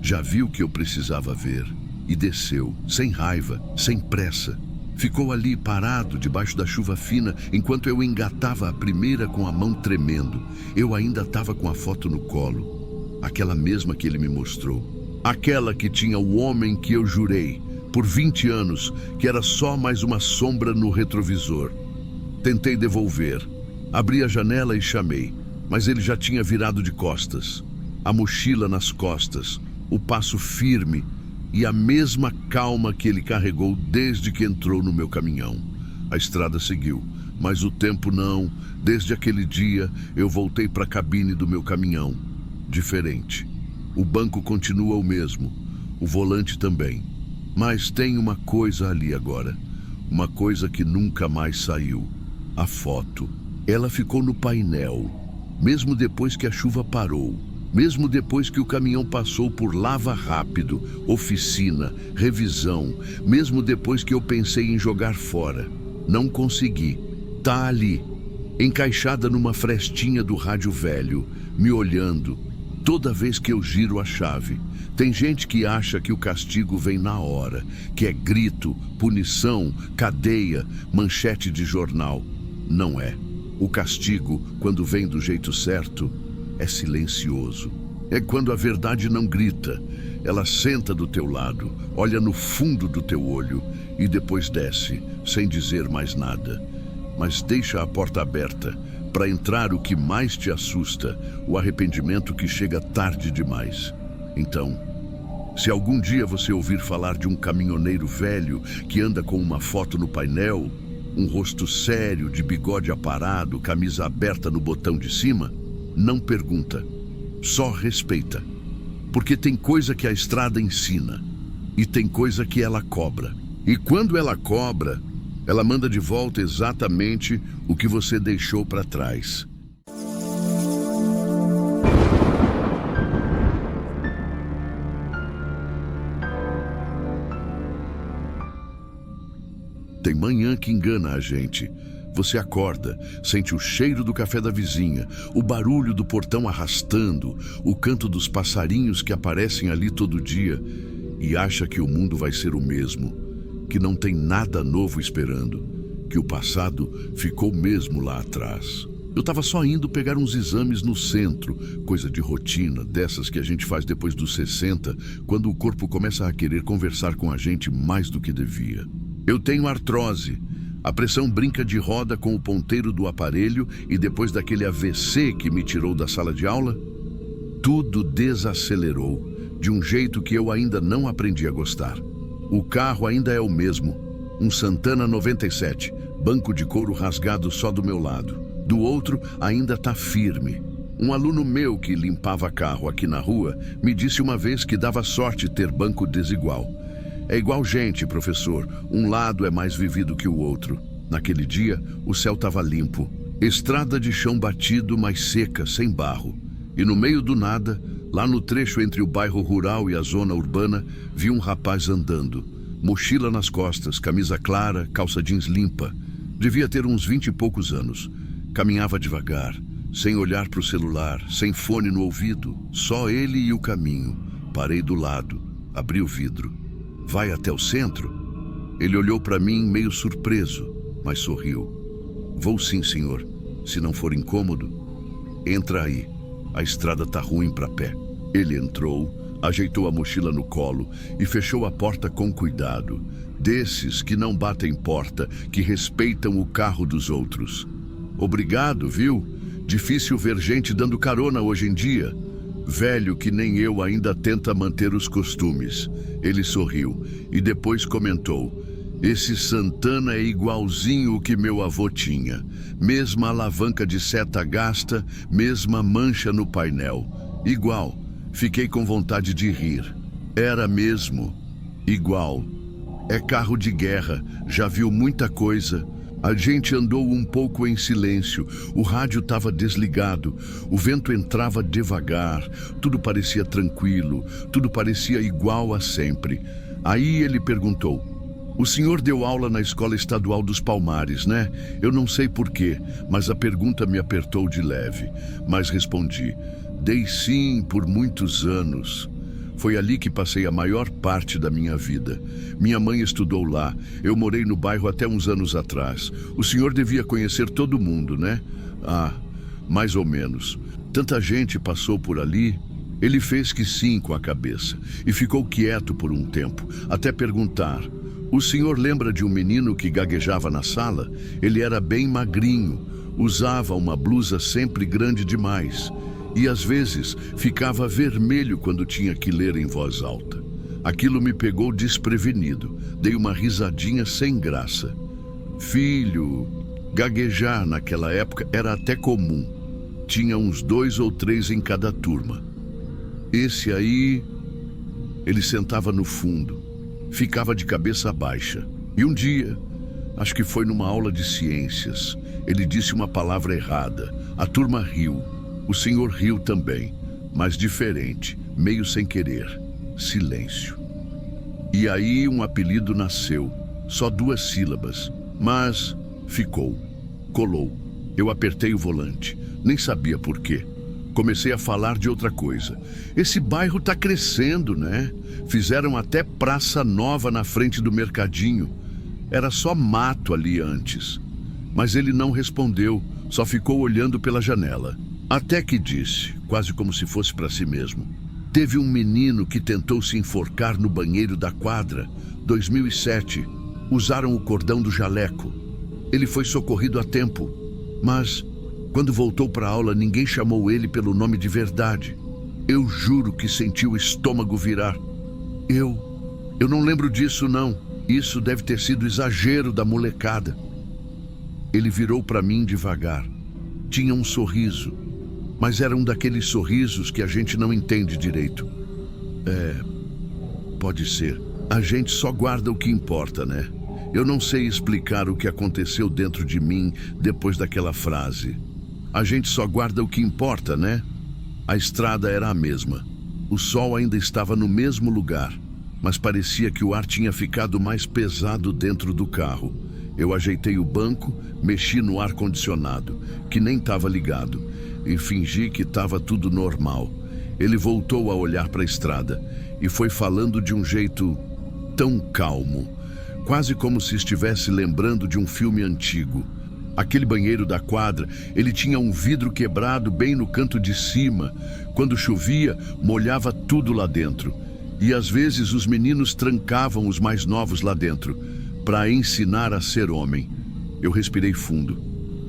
Já viu o que eu precisava ver. E desceu, sem raiva, sem pressa. Ficou ali parado, debaixo da chuva fina, enquanto eu engatava a primeira com a mão tremendo. Eu ainda estava com a foto no colo. Aquela mesma que ele me mostrou. Aquela que tinha o homem que eu jurei, por 20 anos, que era só mais uma sombra no retrovisor. Tentei devolver. Abri a janela e chamei. Mas ele já tinha virado de costas, a mochila nas costas, o passo firme e a mesma calma que ele carregou desde que entrou no meu caminhão. A estrada seguiu, mas o tempo não. Desde aquele dia, eu voltei para a cabine do meu caminhão, diferente. O banco continua o mesmo, o volante também. Mas tem uma coisa ali agora, uma coisa que nunca mais saiu, a foto. Ela ficou no painel. Mesmo depois que a chuva parou, mesmo depois que o caminhão passou por lava rápido, oficina, revisão, mesmo depois que eu pensei em jogar fora, não consegui. Tá ali, encaixada numa frestinha do rádio velho, me olhando, toda vez que eu giro a chave. Tem gente que acha que o castigo vem na hora, que é grito, punição, cadeia, manchete de jornal. Não é. O castigo, quando vem do jeito certo, é silencioso. É quando a verdade não grita. Ela senta do teu lado, olha no fundo do teu olho e depois desce, sem dizer mais nada. Mas deixa a porta aberta para entrar o que mais te assusta, o arrependimento que chega tarde demais. Então, se algum dia você ouvir falar de um caminhoneiro velho que anda com uma foto no painel, um rosto sério, de bigode aparado, camisa aberta no botão de cima, não pergunta, só respeita. Porque tem coisa que a estrada ensina e tem coisa que ela cobra. E quando ela cobra, ela manda de volta exatamente o que você deixou para trás. Tem manhã que engana a gente. Você acorda, sente o cheiro do café da vizinha, o barulho do portão arrastando, o canto dos passarinhos que aparecem ali todo dia e acha que o mundo vai ser o mesmo, que não tem nada novo esperando, que o passado ficou mesmo lá atrás. Eu estava só indo pegar uns exames no centro, coisa de rotina, dessas que a gente faz depois dos 60, quando o corpo começa a querer conversar com a gente mais do que devia. Eu tenho artrose. A pressão brinca de roda com o ponteiro do aparelho e depois daquele AVC que me tirou da sala de aula, tudo desacelerou de um jeito que eu ainda não aprendi a gostar. O carro ainda é o mesmo, um Santana 97, banco de couro rasgado só do meu lado. Do outro ainda tá firme. Um aluno meu que limpava carro aqui na rua me disse uma vez que dava sorte ter banco desigual. É igual gente, professor. Um lado é mais vivido que o outro. Naquele dia, o céu estava limpo. Estrada de chão batido, mas seca, sem barro. E no meio do nada, lá no trecho entre o bairro rural e a zona urbana, vi um rapaz andando. Mochila nas costas, camisa clara, calça jeans limpa. Devia ter uns 20 e poucos anos. Caminhava devagar, sem olhar para o celular, sem fone no ouvido. Só ele e o caminho. Parei do lado, abri o vidro. Vai até o centro? Ele olhou para mim meio surpreso, mas sorriu. Vou sim, senhor. Se não for incômodo, entra aí. A estrada tá ruim para pé. Ele entrou, ajeitou a mochila no colo e fechou a porta com cuidado. Desses que não batem porta, que respeitam o carro dos outros. Obrigado, viu? Difícil ver gente dando carona hoje em dia. Velho que nem eu ainda tenta manter os costumes. Ele sorriu e depois comentou: esse Santana é igualzinho o que meu avô tinha. Mesma alavanca de seta gasta, mesma mancha no painel. Igual. Fiquei com vontade de rir. Era mesmo. Igual. É carro de guerra, já viu muita coisa. A gente andou um pouco em silêncio, o rádio estava desligado, o vento entrava devagar, tudo parecia tranquilo, tudo parecia igual a sempre. Aí ele perguntou: o senhor deu aula na Escola Estadual dos Palmares, né? Eu não sei porquê, mas a pergunta me apertou de leve. Mas respondi: dei sim, por muitos anos. Foi ali que passei a maior parte da minha vida. Minha mãe estudou lá. Eu morei no bairro até uns anos atrás. O senhor devia conhecer todo mundo, né? Ah, mais ou menos. Tanta gente passou por ali. Ele fez que sim com a cabeça e ficou quieto por um tempo, até perguntar: o senhor lembra de um menino que gaguejava na sala? Ele era bem magrinho, usava uma blusa sempre grande demais. E às vezes ficava vermelho quando tinha que ler em voz alta. Aquilo me pegou desprevenido. Dei uma risadinha sem graça. Filho, gaguejar naquela época era até comum. Tinha uns 2 ou 3 em cada turma. Esse aí, ele sentava no fundo, ficava de cabeça baixa. E um dia, acho que foi numa aula de ciências, ele disse uma palavra errada. A turma riu. O senhor riu também, mas diferente, meio sem querer. Silêncio. E aí um apelido nasceu, só 2 sílabas, mas ficou, colou. Eu apertei o volante, nem sabia por quê. Comecei a falar de outra coisa. Esse bairro tá crescendo, né? Fizeram até praça nova na frente do mercadinho. Era só mato ali antes. Mas ele não respondeu, só ficou olhando pela janela. Até que disse, quase como se fosse para si mesmo: teve um menino que tentou se enforcar no banheiro da quadra, 2007. Usaram o cordão do jaleco. Ele foi socorrido a tempo, mas quando voltou para a aula, ninguém chamou ele pelo nome de verdade. Eu juro que senti o estômago virar. Eu não lembro disso, não. Isso deve ter sido exagero da molecada. Ele virou para mim devagar. Tinha um sorriso, mas era um daqueles sorrisos que a gente não entende direito. Pode ser. A gente só guarda o que importa, né? Eu não sei explicar o que aconteceu dentro de mim depois daquela frase. A gente só guarda o que importa, né? A estrada era a mesma. O sol ainda estava no mesmo lugar, mas parecia que o ar tinha ficado mais pesado dentro do carro. Eu ajeitei o banco, mexi no ar-condicionado, que nem estava ligado, e fingi que estava tudo normal. Ele voltou a olhar para a estrada e foi falando de um jeito tão calmo, quase como se estivesse lembrando de um filme antigo. Aquele banheiro da quadra, ele tinha um vidro quebrado bem no canto de cima. Quando chovia, molhava tudo lá dentro. E às vezes os meninos trancavam os mais novos lá dentro, para ensinar a ser homem. Eu respirei fundo.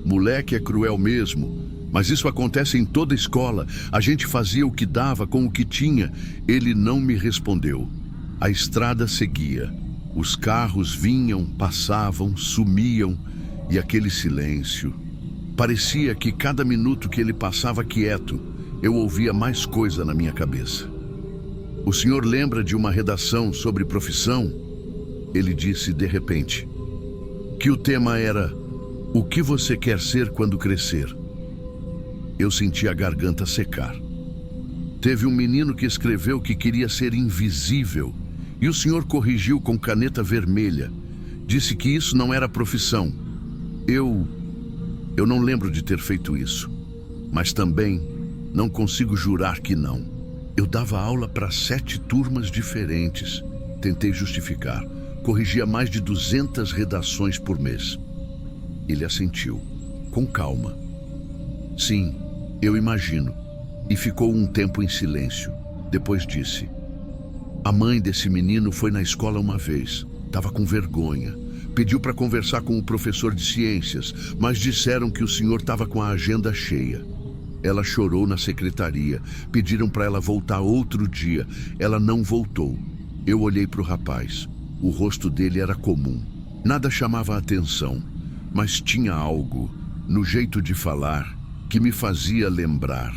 Moleque é cruel mesmo, mas isso acontece em toda escola. A gente fazia o que dava com o que tinha. Ele não me respondeu. A estrada seguia. Os carros vinham, passavam, sumiam. E aquele silêncio. Parecia que cada minuto que ele passava quieto, eu ouvia mais coisa na minha cabeça. O senhor lembra de uma redação sobre profissão? Ele disse de repente. Que o tema era: o que você quer ser quando crescer? Eu senti a garganta secar. Teve um menino que escreveu que queria ser invisível, e o senhor corrigiu com caneta vermelha. Disse que isso não era profissão. Eu não lembro de ter feito isso, mas também não consigo jurar que não. Eu dava aula para 7 turmas diferentes. Tentei justificar. Corrigia mais de 200 redações por mês. Ele assentiu, com calma. Sim, eu imagino. E ficou um tempo em silêncio. Depois disse: a mãe desse menino foi na escola uma vez. Estava com vergonha. Pediu para conversar com o professor de ciências, mas disseram que o senhor estava com a agenda cheia. Ela chorou na secretaria. Pediram para ela voltar outro dia. Ela não voltou. Eu olhei para o rapaz. O rosto dele era comum. Nada chamava a atenção, mas tinha algo no jeito de falar que me fazia lembrar,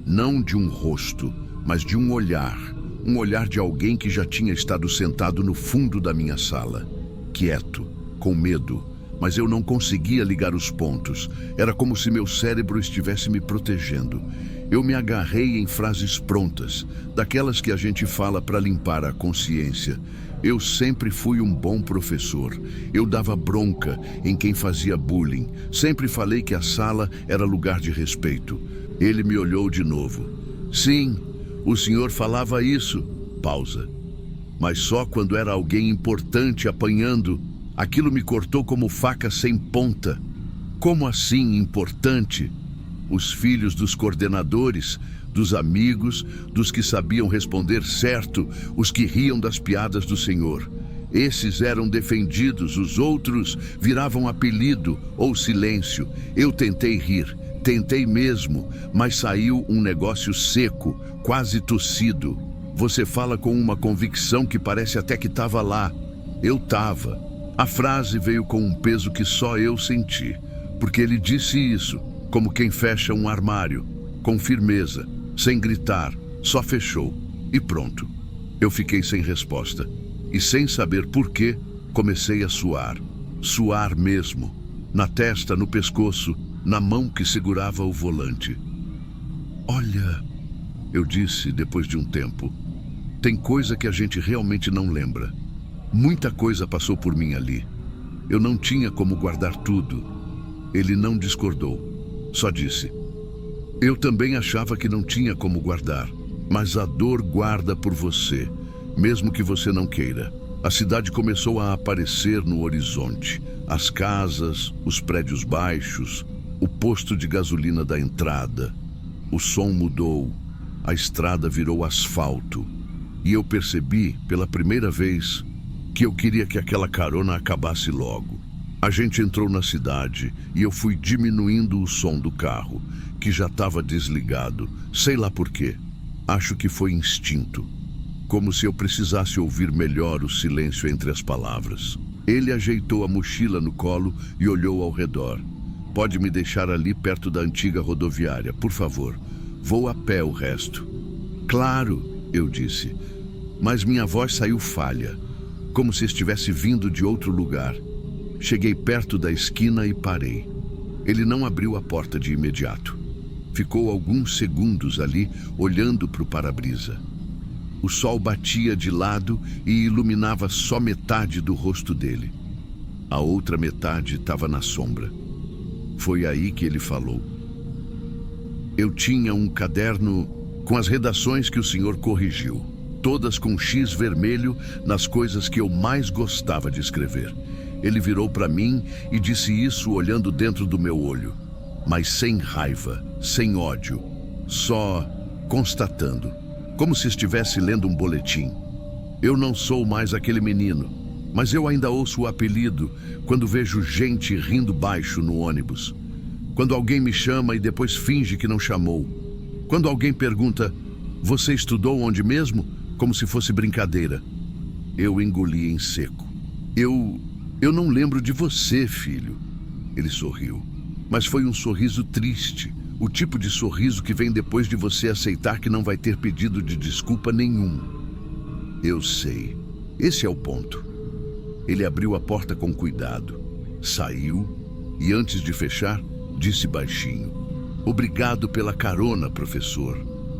não de um rosto, mas de um olhar de alguém que já tinha estado sentado no fundo da minha sala, quieto, com medo, mas eu não conseguia ligar os pontos. Era como se meu cérebro estivesse me protegendo. Eu me agarrei em frases prontas, daquelas que a gente fala para limpar a consciência. Eu sempre fui um bom professor. Eu dava bronca em quem fazia bullying. Sempre falei que a sala era lugar de respeito. Ele me olhou de novo. Sim, o senhor falava isso. Pausa. Mas só quando era alguém importante apanhando. Aquilo me cortou como faca sem ponta. Como assim importante? Os filhos dos coordenadores, dos amigos, dos que sabiam responder certo, os que riam das piadas do senhor. Esses eram defendidos, os outros viravam apelido ou silêncio. Eu tentei rir, tentei mesmo, mas saiu um negócio seco, quase tossido. Você fala com uma convicção que parece até que estava lá. Eu estava. A frase veio com um peso que só eu senti, porque ele disse isso, como quem fecha um armário, com firmeza, sem gritar, só fechou, e pronto. Eu fiquei sem resposta, e sem saber por quê, comecei a suar. Suar mesmo, na testa, no pescoço, na mão que segurava o volante. Olha, eu disse depois de um tempo, tem coisa que a gente realmente não lembra. Muita coisa passou por mim ali. Eu não tinha como guardar tudo. Ele não discordou. Só disse: eu também achava que não tinha como guardar, mas a dor guarda por você, mesmo que você não queira. A cidade começou a aparecer no horizonte. As casas, os prédios baixos, o posto de gasolina da entrada. O som mudou, a estrada virou asfalto. E eu percebi, pela primeira vez, que eu queria que aquela carona acabasse logo. A gente entrou na cidade e eu fui diminuindo o som do carro, que já estava desligado. Sei lá por quê. Acho que foi instinto. Como se eu precisasse ouvir melhor o silêncio entre as palavras. Ele ajeitou a mochila no colo e olhou ao redor. Pode me deixar ali perto da antiga rodoviária, por favor. Vou a pé o resto. Claro, eu disse. Mas minha voz saiu falha, como se estivesse vindo de outro lugar. Cheguei perto da esquina e parei. Ele não abriu a porta de imediato. Ficou alguns segundos ali, olhando para o para-brisa. O sol batia de lado e iluminava só metade do rosto dele. A outra metade estava na sombra. Foi aí que ele falou. Eu tinha um caderno com as redações que o senhor corrigiu, todas com X vermelho nas coisas que eu mais gostava de escrever. Ele virou para mim e disse isso olhando dentro do meu olho, mas sem raiva, sem ódio, só constatando, como se estivesse lendo um boletim. Eu não sou mais aquele menino, mas eu ainda ouço o apelido quando vejo gente rindo baixo no ônibus. Quando alguém me chama e depois finge que não chamou. Quando alguém pergunta, você estudou onde mesmo? Como se fosse brincadeira. Eu engoli em seco. Eu não lembro de você, filho. Ele sorriu, mas foi um sorriso triste. O tipo de sorriso que vem depois de você aceitar que não vai ter pedido de desculpa nenhum. Eu sei. Esse é o ponto. Ele abriu a porta com cuidado, saiu e antes de fechar, disse baixinho: obrigado pela carona, professor.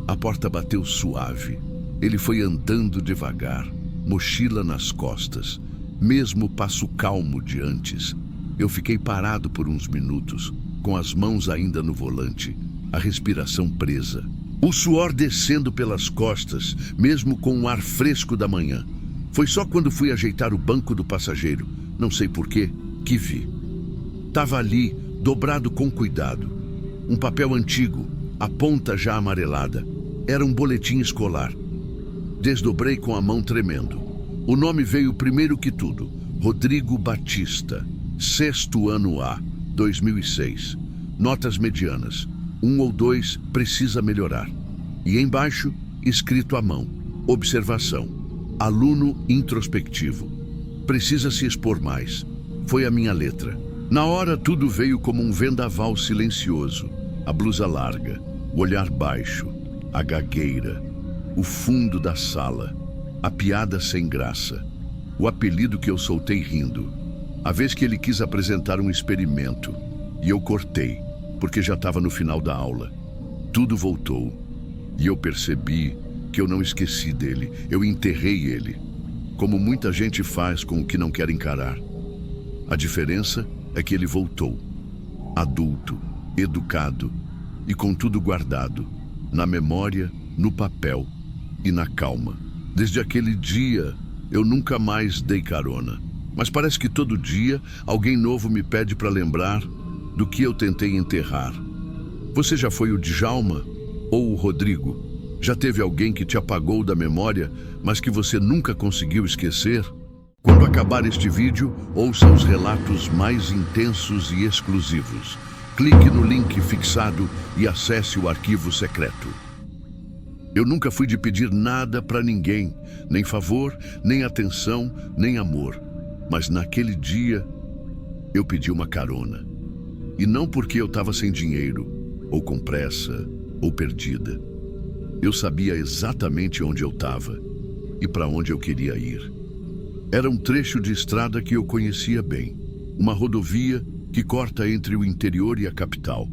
A porta bateu suave. Ele foi andando devagar, mochila nas costas, mesmo o passo calmo de antes. Eu fiquei parado por uns minutos, com as mãos ainda no volante, a respiração presa. O suor descendo pelas costas, mesmo com o ar fresco da manhã. Foi só quando fui ajeitar o banco do passageiro, não sei porquê, que vi. Tava ali, dobrado com cuidado. Um papel antigo, a ponta já amarelada. Era um boletim escolar. Desdobrei com a mão tremendo. O nome veio primeiro que tudo. Rodrigo Batista, 6º ano A, 2006. Notas medianas. 1 ou 2 precisa melhorar. E embaixo, escrito à mão. Observação. Aluno introspectivo. Precisa se expor mais. Foi a minha letra. Na hora tudo veio como um vendaval silencioso. A blusa larga, o olhar baixo, a gagueira, o fundo da sala, a piada sem graça, o apelido que eu soltei rindo. A vez que ele quis apresentar um experimento, e eu cortei, porque já estava no final da aula. Tudo voltou, e eu percebi que eu não esqueci dele, eu enterrei ele, como muita gente faz com o que não quer encarar. A diferença é que ele voltou, adulto, educado e com tudo guardado, na memória, no papel e na calma. Desde aquele dia, eu nunca mais dei carona. Mas parece que todo dia alguém novo me pede para lembrar do que eu tentei enterrar. Você já foi o Djalma ou o Rodrigo? Já teve alguém que te apagou da memória, mas que você nunca conseguiu esquecer? Quando acabar este vídeo, ouça os relatos mais intensos e exclusivos. Clique no link fixado e acesse o arquivo secreto. Eu nunca fui de pedir nada para ninguém, nem favor, nem atenção, nem amor. Mas naquele dia, eu pedi uma carona. E não porque eu estava sem dinheiro, ou com pressa, ou perdida. Eu sabia exatamente onde eu estava e para onde eu queria ir. Era um trecho de estrada que eu conhecia bem. Uma rodovia que corta entre o interior e a capital.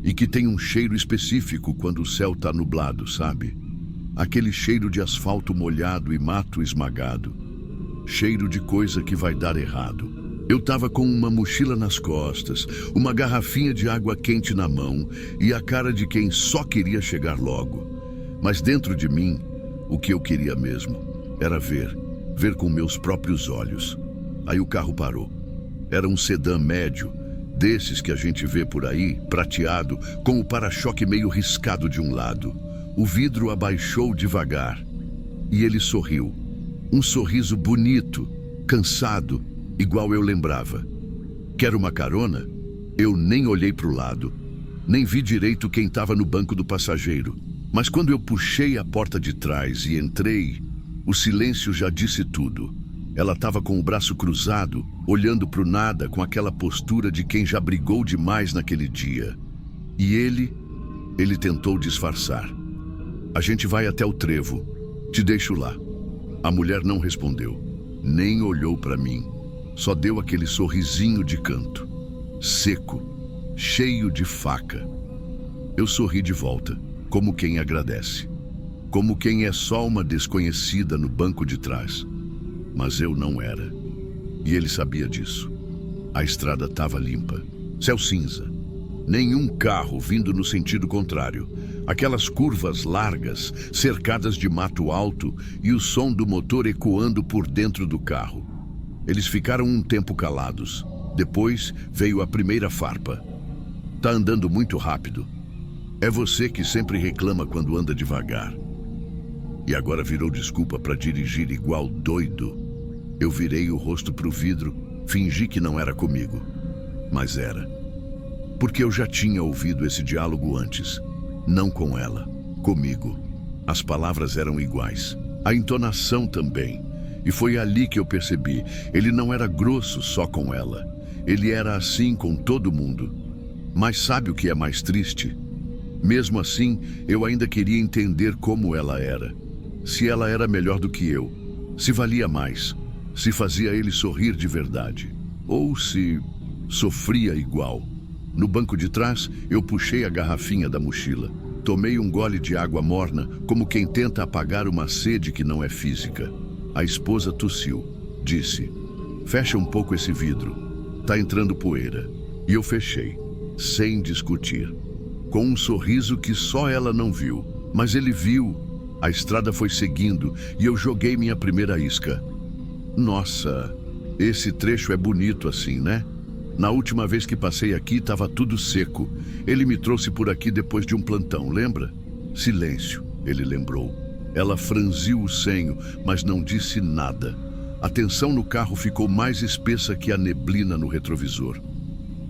E que tem um cheiro específico quando o céu está nublado, sabe? Aquele cheiro de asfalto molhado e mato esmagado. Cheiro de coisa que vai dar errado. Eu estava com uma mochila nas costas, uma garrafinha de água quente na mão e a cara de quem só queria chegar logo. Mas dentro de mim, o que eu queria mesmo era ver com meus próprios olhos. Aí o carro parou. Era um sedã médio, desses que a gente vê por aí, prateado, com o para-choque meio riscado de um lado. O vidro abaixou devagar e ele sorriu. Um sorriso bonito, cansado, igual eu lembrava. Quer uma carona? Eu nem olhei para o lado, nem vi direito quem estava no banco do passageiro. Mas quando eu puxei a porta de trás e entrei, o silêncio já disse tudo. Ela estava com o braço cruzado, olhando para o nada com aquela postura de quem já brigou demais naquele dia. E ele tentou disfarçar. A gente vai até o trevo. Te deixo lá. A mulher não respondeu, nem olhou para mim. Só deu aquele sorrisinho de canto, seco, cheio de faca. Eu sorri de volta, como quem agradece. Como quem é só uma desconhecida no banco de trás. Mas eu não era. E ele sabia disso. A estrada estava limpa. Céu cinza. Nenhum carro vindo no sentido contrário. Aquelas curvas largas, cercadas de mato alto e o som do motor ecoando por dentro do carro. Eles ficaram um tempo calados. Depois veio a primeira farpa. Tá andando muito rápido. É você que sempre reclama quando anda devagar. E agora virou desculpa para dirigir igual doido. Eu virei o rosto pro vidro, fingi que não era comigo. Mas era. Porque eu já tinha ouvido esse diálogo antes. Não com ela, comigo. As palavras eram iguais. A entonação também. E foi ali que eu percebi. Ele não era grosso só com ela. Ele era assim com todo mundo. Mas sabe o que é mais triste? Mesmo assim, eu ainda queria entender como ela era. Se ela era melhor do que eu. Se valia mais. Se fazia ele sorrir de verdade. Ou se sofria igual. No banco de trás, eu puxei a garrafinha da mochila. Tomei um gole de água morna, como quem tenta apagar uma sede que não é física. A esposa tossiu. Disse, fecha um pouco esse vidro. Tá entrando poeira. E eu fechei, sem discutir. Com um sorriso que só ela não viu. Mas ele viu. A estrada foi seguindo e eu joguei minha primeira isca. Nossa, esse trecho é bonito assim, né? Na última vez que passei aqui, estava tudo seco. Ele me trouxe por aqui depois de um plantão, lembra? Silêncio, ele lembrou. Ela franziu o senho, mas não disse nada. A tensão no carro ficou mais espessa que a neblina no retrovisor.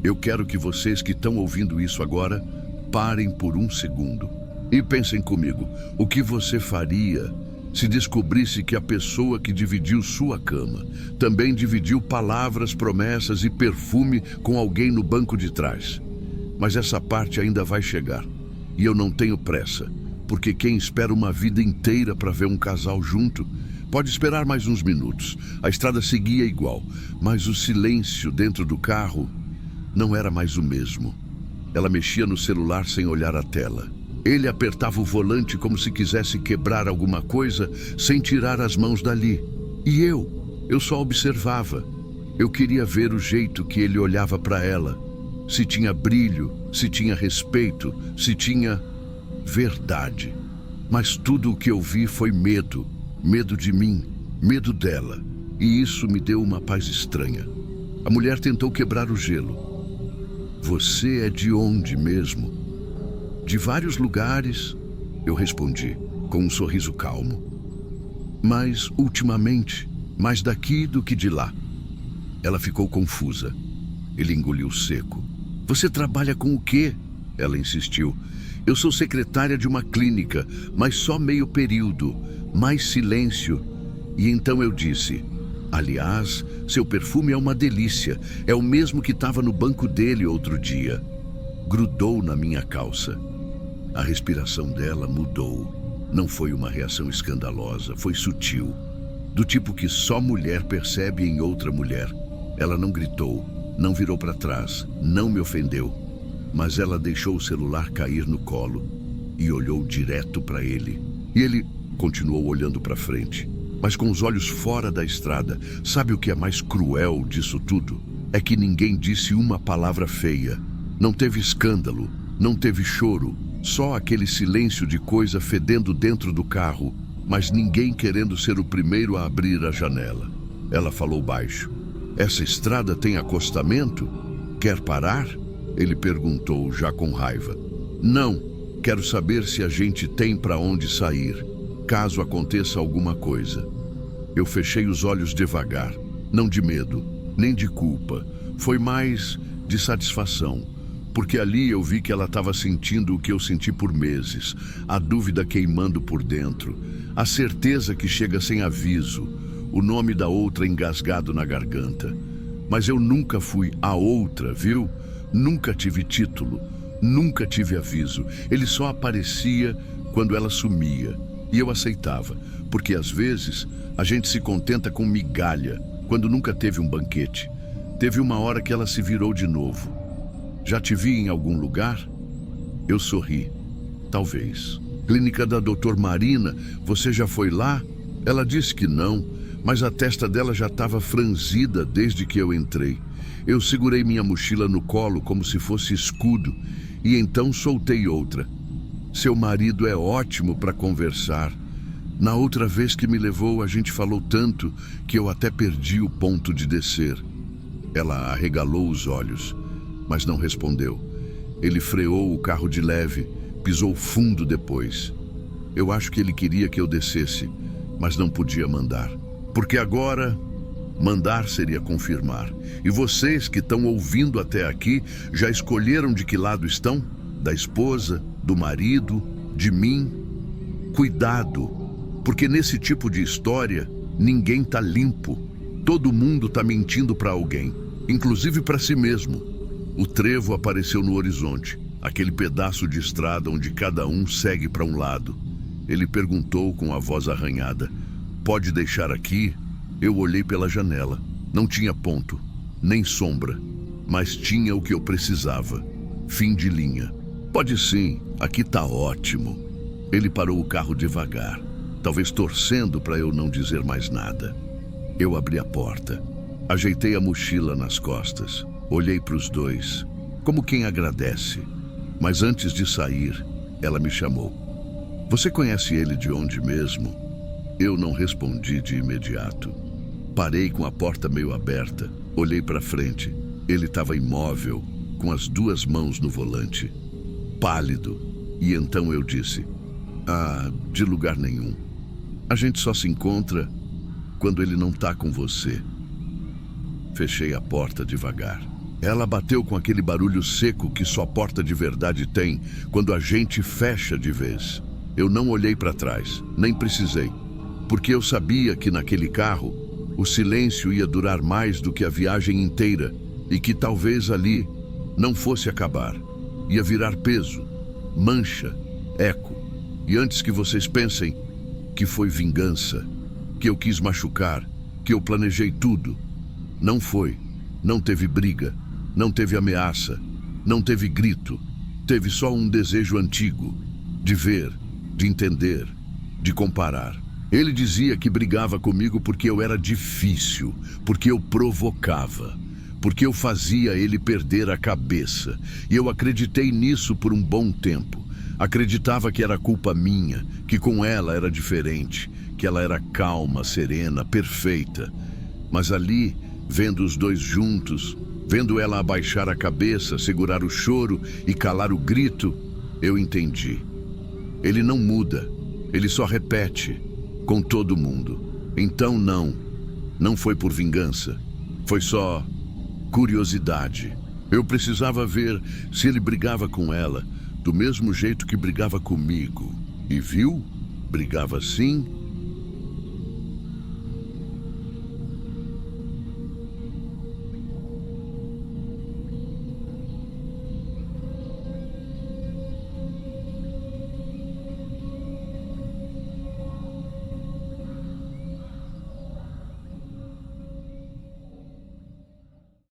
Eu quero que vocês que estão ouvindo isso agora, parem por um segundo. E pensem comigo, o que você faria se descobrisse que a pessoa que dividiu sua cama também dividiu palavras, promessas e perfume com alguém no banco de trás? Mas essa parte ainda vai chegar. E eu não tenho pressa, porque quem espera uma vida inteira para ver um casal junto, pode esperar mais uns minutos. A estrada seguia igual, mas o silêncio dentro do carro não era mais o mesmo. Ela mexia no celular sem olhar a tela. Ele apertava o volante como se quisesse quebrar alguma coisa sem tirar as mãos dali. E eu só observava. Eu queria ver o jeito que ele olhava para ela. Se tinha brilho, se tinha respeito, se tinha verdade. Mas tudo o que eu vi foi medo. Medo de mim, medo dela. E isso me deu uma paz estranha. A mulher tentou quebrar o gelo. Você é de onde mesmo? De vários lugares, eu respondi, com um sorriso calmo. Mas, ultimamente, mais daqui do que de lá. Ela ficou confusa. Ele engoliu seco. Você trabalha com o quê? Ela insistiu. Eu sou secretária de uma clínica, mas só meio período. Mais silêncio. E então eu disse, aliás, seu perfume é uma delícia. É o mesmo que estava no banco dele outro dia. Grudou na minha calça. A respiração dela mudou. Não foi uma reação escandalosa, foi sutil. Do tipo que só mulher percebe em outra mulher. Ela não gritou, não virou para trás, não me ofendeu. Mas ela deixou o celular cair no colo e olhou direto para ele. E ele continuou olhando para frente. mas com os olhos fora da estrada. Sabe o que é mais cruel disso tudo? É que ninguém disse uma palavra feia. Não teve escândalo, não teve choro, só aquele silêncio de coisa fedendo dentro do carro, mas ninguém querendo ser o primeiro a abrir a janela. Ela falou baixo. Essa estrada tem acostamento? Quer parar? Ele perguntou, já com raiva. Não, quero saber se a gente tem para onde sair, caso aconteça alguma coisa. Eu fechei os olhos devagar, não de medo, nem de culpa. Foi mais de satisfação, porque ali eu vi que ela estava sentindo o que eu senti por meses, a dúvida queimando por dentro, a certeza que chega sem aviso, o nome da outra engasgado na garganta. Mas eu nunca fui a outra, viu? Nunca tive título, nunca tive aviso. Ele só aparecia quando ela sumia. E eu aceitava, porque às vezes a gente se contenta com migalha, quando nunca teve um banquete. Teve uma hora que ela se virou de novo. Já te vi em algum lugar? Eu sorri. Talvez. Clínica da Dr. Marina, você já foi lá? Ela disse que não, mas a testa dela já estava franzida desde que eu entrei. Eu segurei minha mochila no colo como se fosse escudo e então soltei outra. Seu marido é ótimo para conversar. Na outra vez que me levou, a gente falou tanto que eu até perdi o ponto de descer. Ela arregalou os olhos, mas não respondeu. Ele freou o carro de leve, pisou fundo depois. Eu acho que ele queria que eu descesse, mas não podia mandar. Porque agora, mandar seria confirmar. E vocês que estão ouvindo até aqui, já escolheram de que lado estão? Da esposa, do marido, de mim? Cuidado, porque nesse tipo de história, ninguém tá limpo. Todo mundo tá mentindo para alguém, inclusive para si mesmo. O trevo apareceu no horizonte, aquele pedaço de estrada onde cada um segue para um lado. Ele perguntou com a voz arranhada, pode deixar aqui? Eu olhei pela janela. Não tinha ponto, nem sombra, mas tinha o que eu precisava. Fim de linha. Pode sim, aqui tá ótimo. Ele parou o carro devagar, talvez torcendo para eu não dizer mais nada. Eu abri a porta, ajeitei a mochila nas costas, olhei para os dois, como quem agradece. Mas antes de sair, ela me chamou. Você conhece ele de onde mesmo? Eu não respondi de imediato. Parei com a porta meio aberta, olhei para frente. Ele estava imóvel, com as duas mãos no volante, pálido. E então eu disse, de lugar nenhum. A gente só se encontra quando ele não está com você. Fechei a porta devagar. Ela bateu com aquele barulho seco que só porta de verdade tem, quando a gente fecha de vez. Eu não olhei para trás, nem precisei, porque eu sabia que naquele carro o silêncio ia durar mais do que a viagem inteira e que talvez ali não fosse acabar. Ia virar peso, mancha, eco. E antes que vocês pensem que foi vingança, que eu quis machucar, que eu planejei tudo, não foi. Não teve briga, não teve ameaça, não teve grito. Teve só um desejo antigo, de ver, de entender, de comparar. Ele dizia que brigava comigo porque eu era difícil, porque eu provocava, porque eu fazia ele perder a cabeça. E eu acreditei nisso por um bom tempo. Acreditava que era culpa minha, que com ela era diferente, que ela era calma, serena, perfeita. Mas ali, vendo os dois juntos, vendo ela abaixar a cabeça, segurar o choro e calar o grito, eu entendi. Ele não muda, ele só repete, com todo mundo. Então não foi por vingança, foi só curiosidade. Eu precisava ver se ele brigava com ela, do mesmo jeito que brigava comigo. E viu? Brigava sim,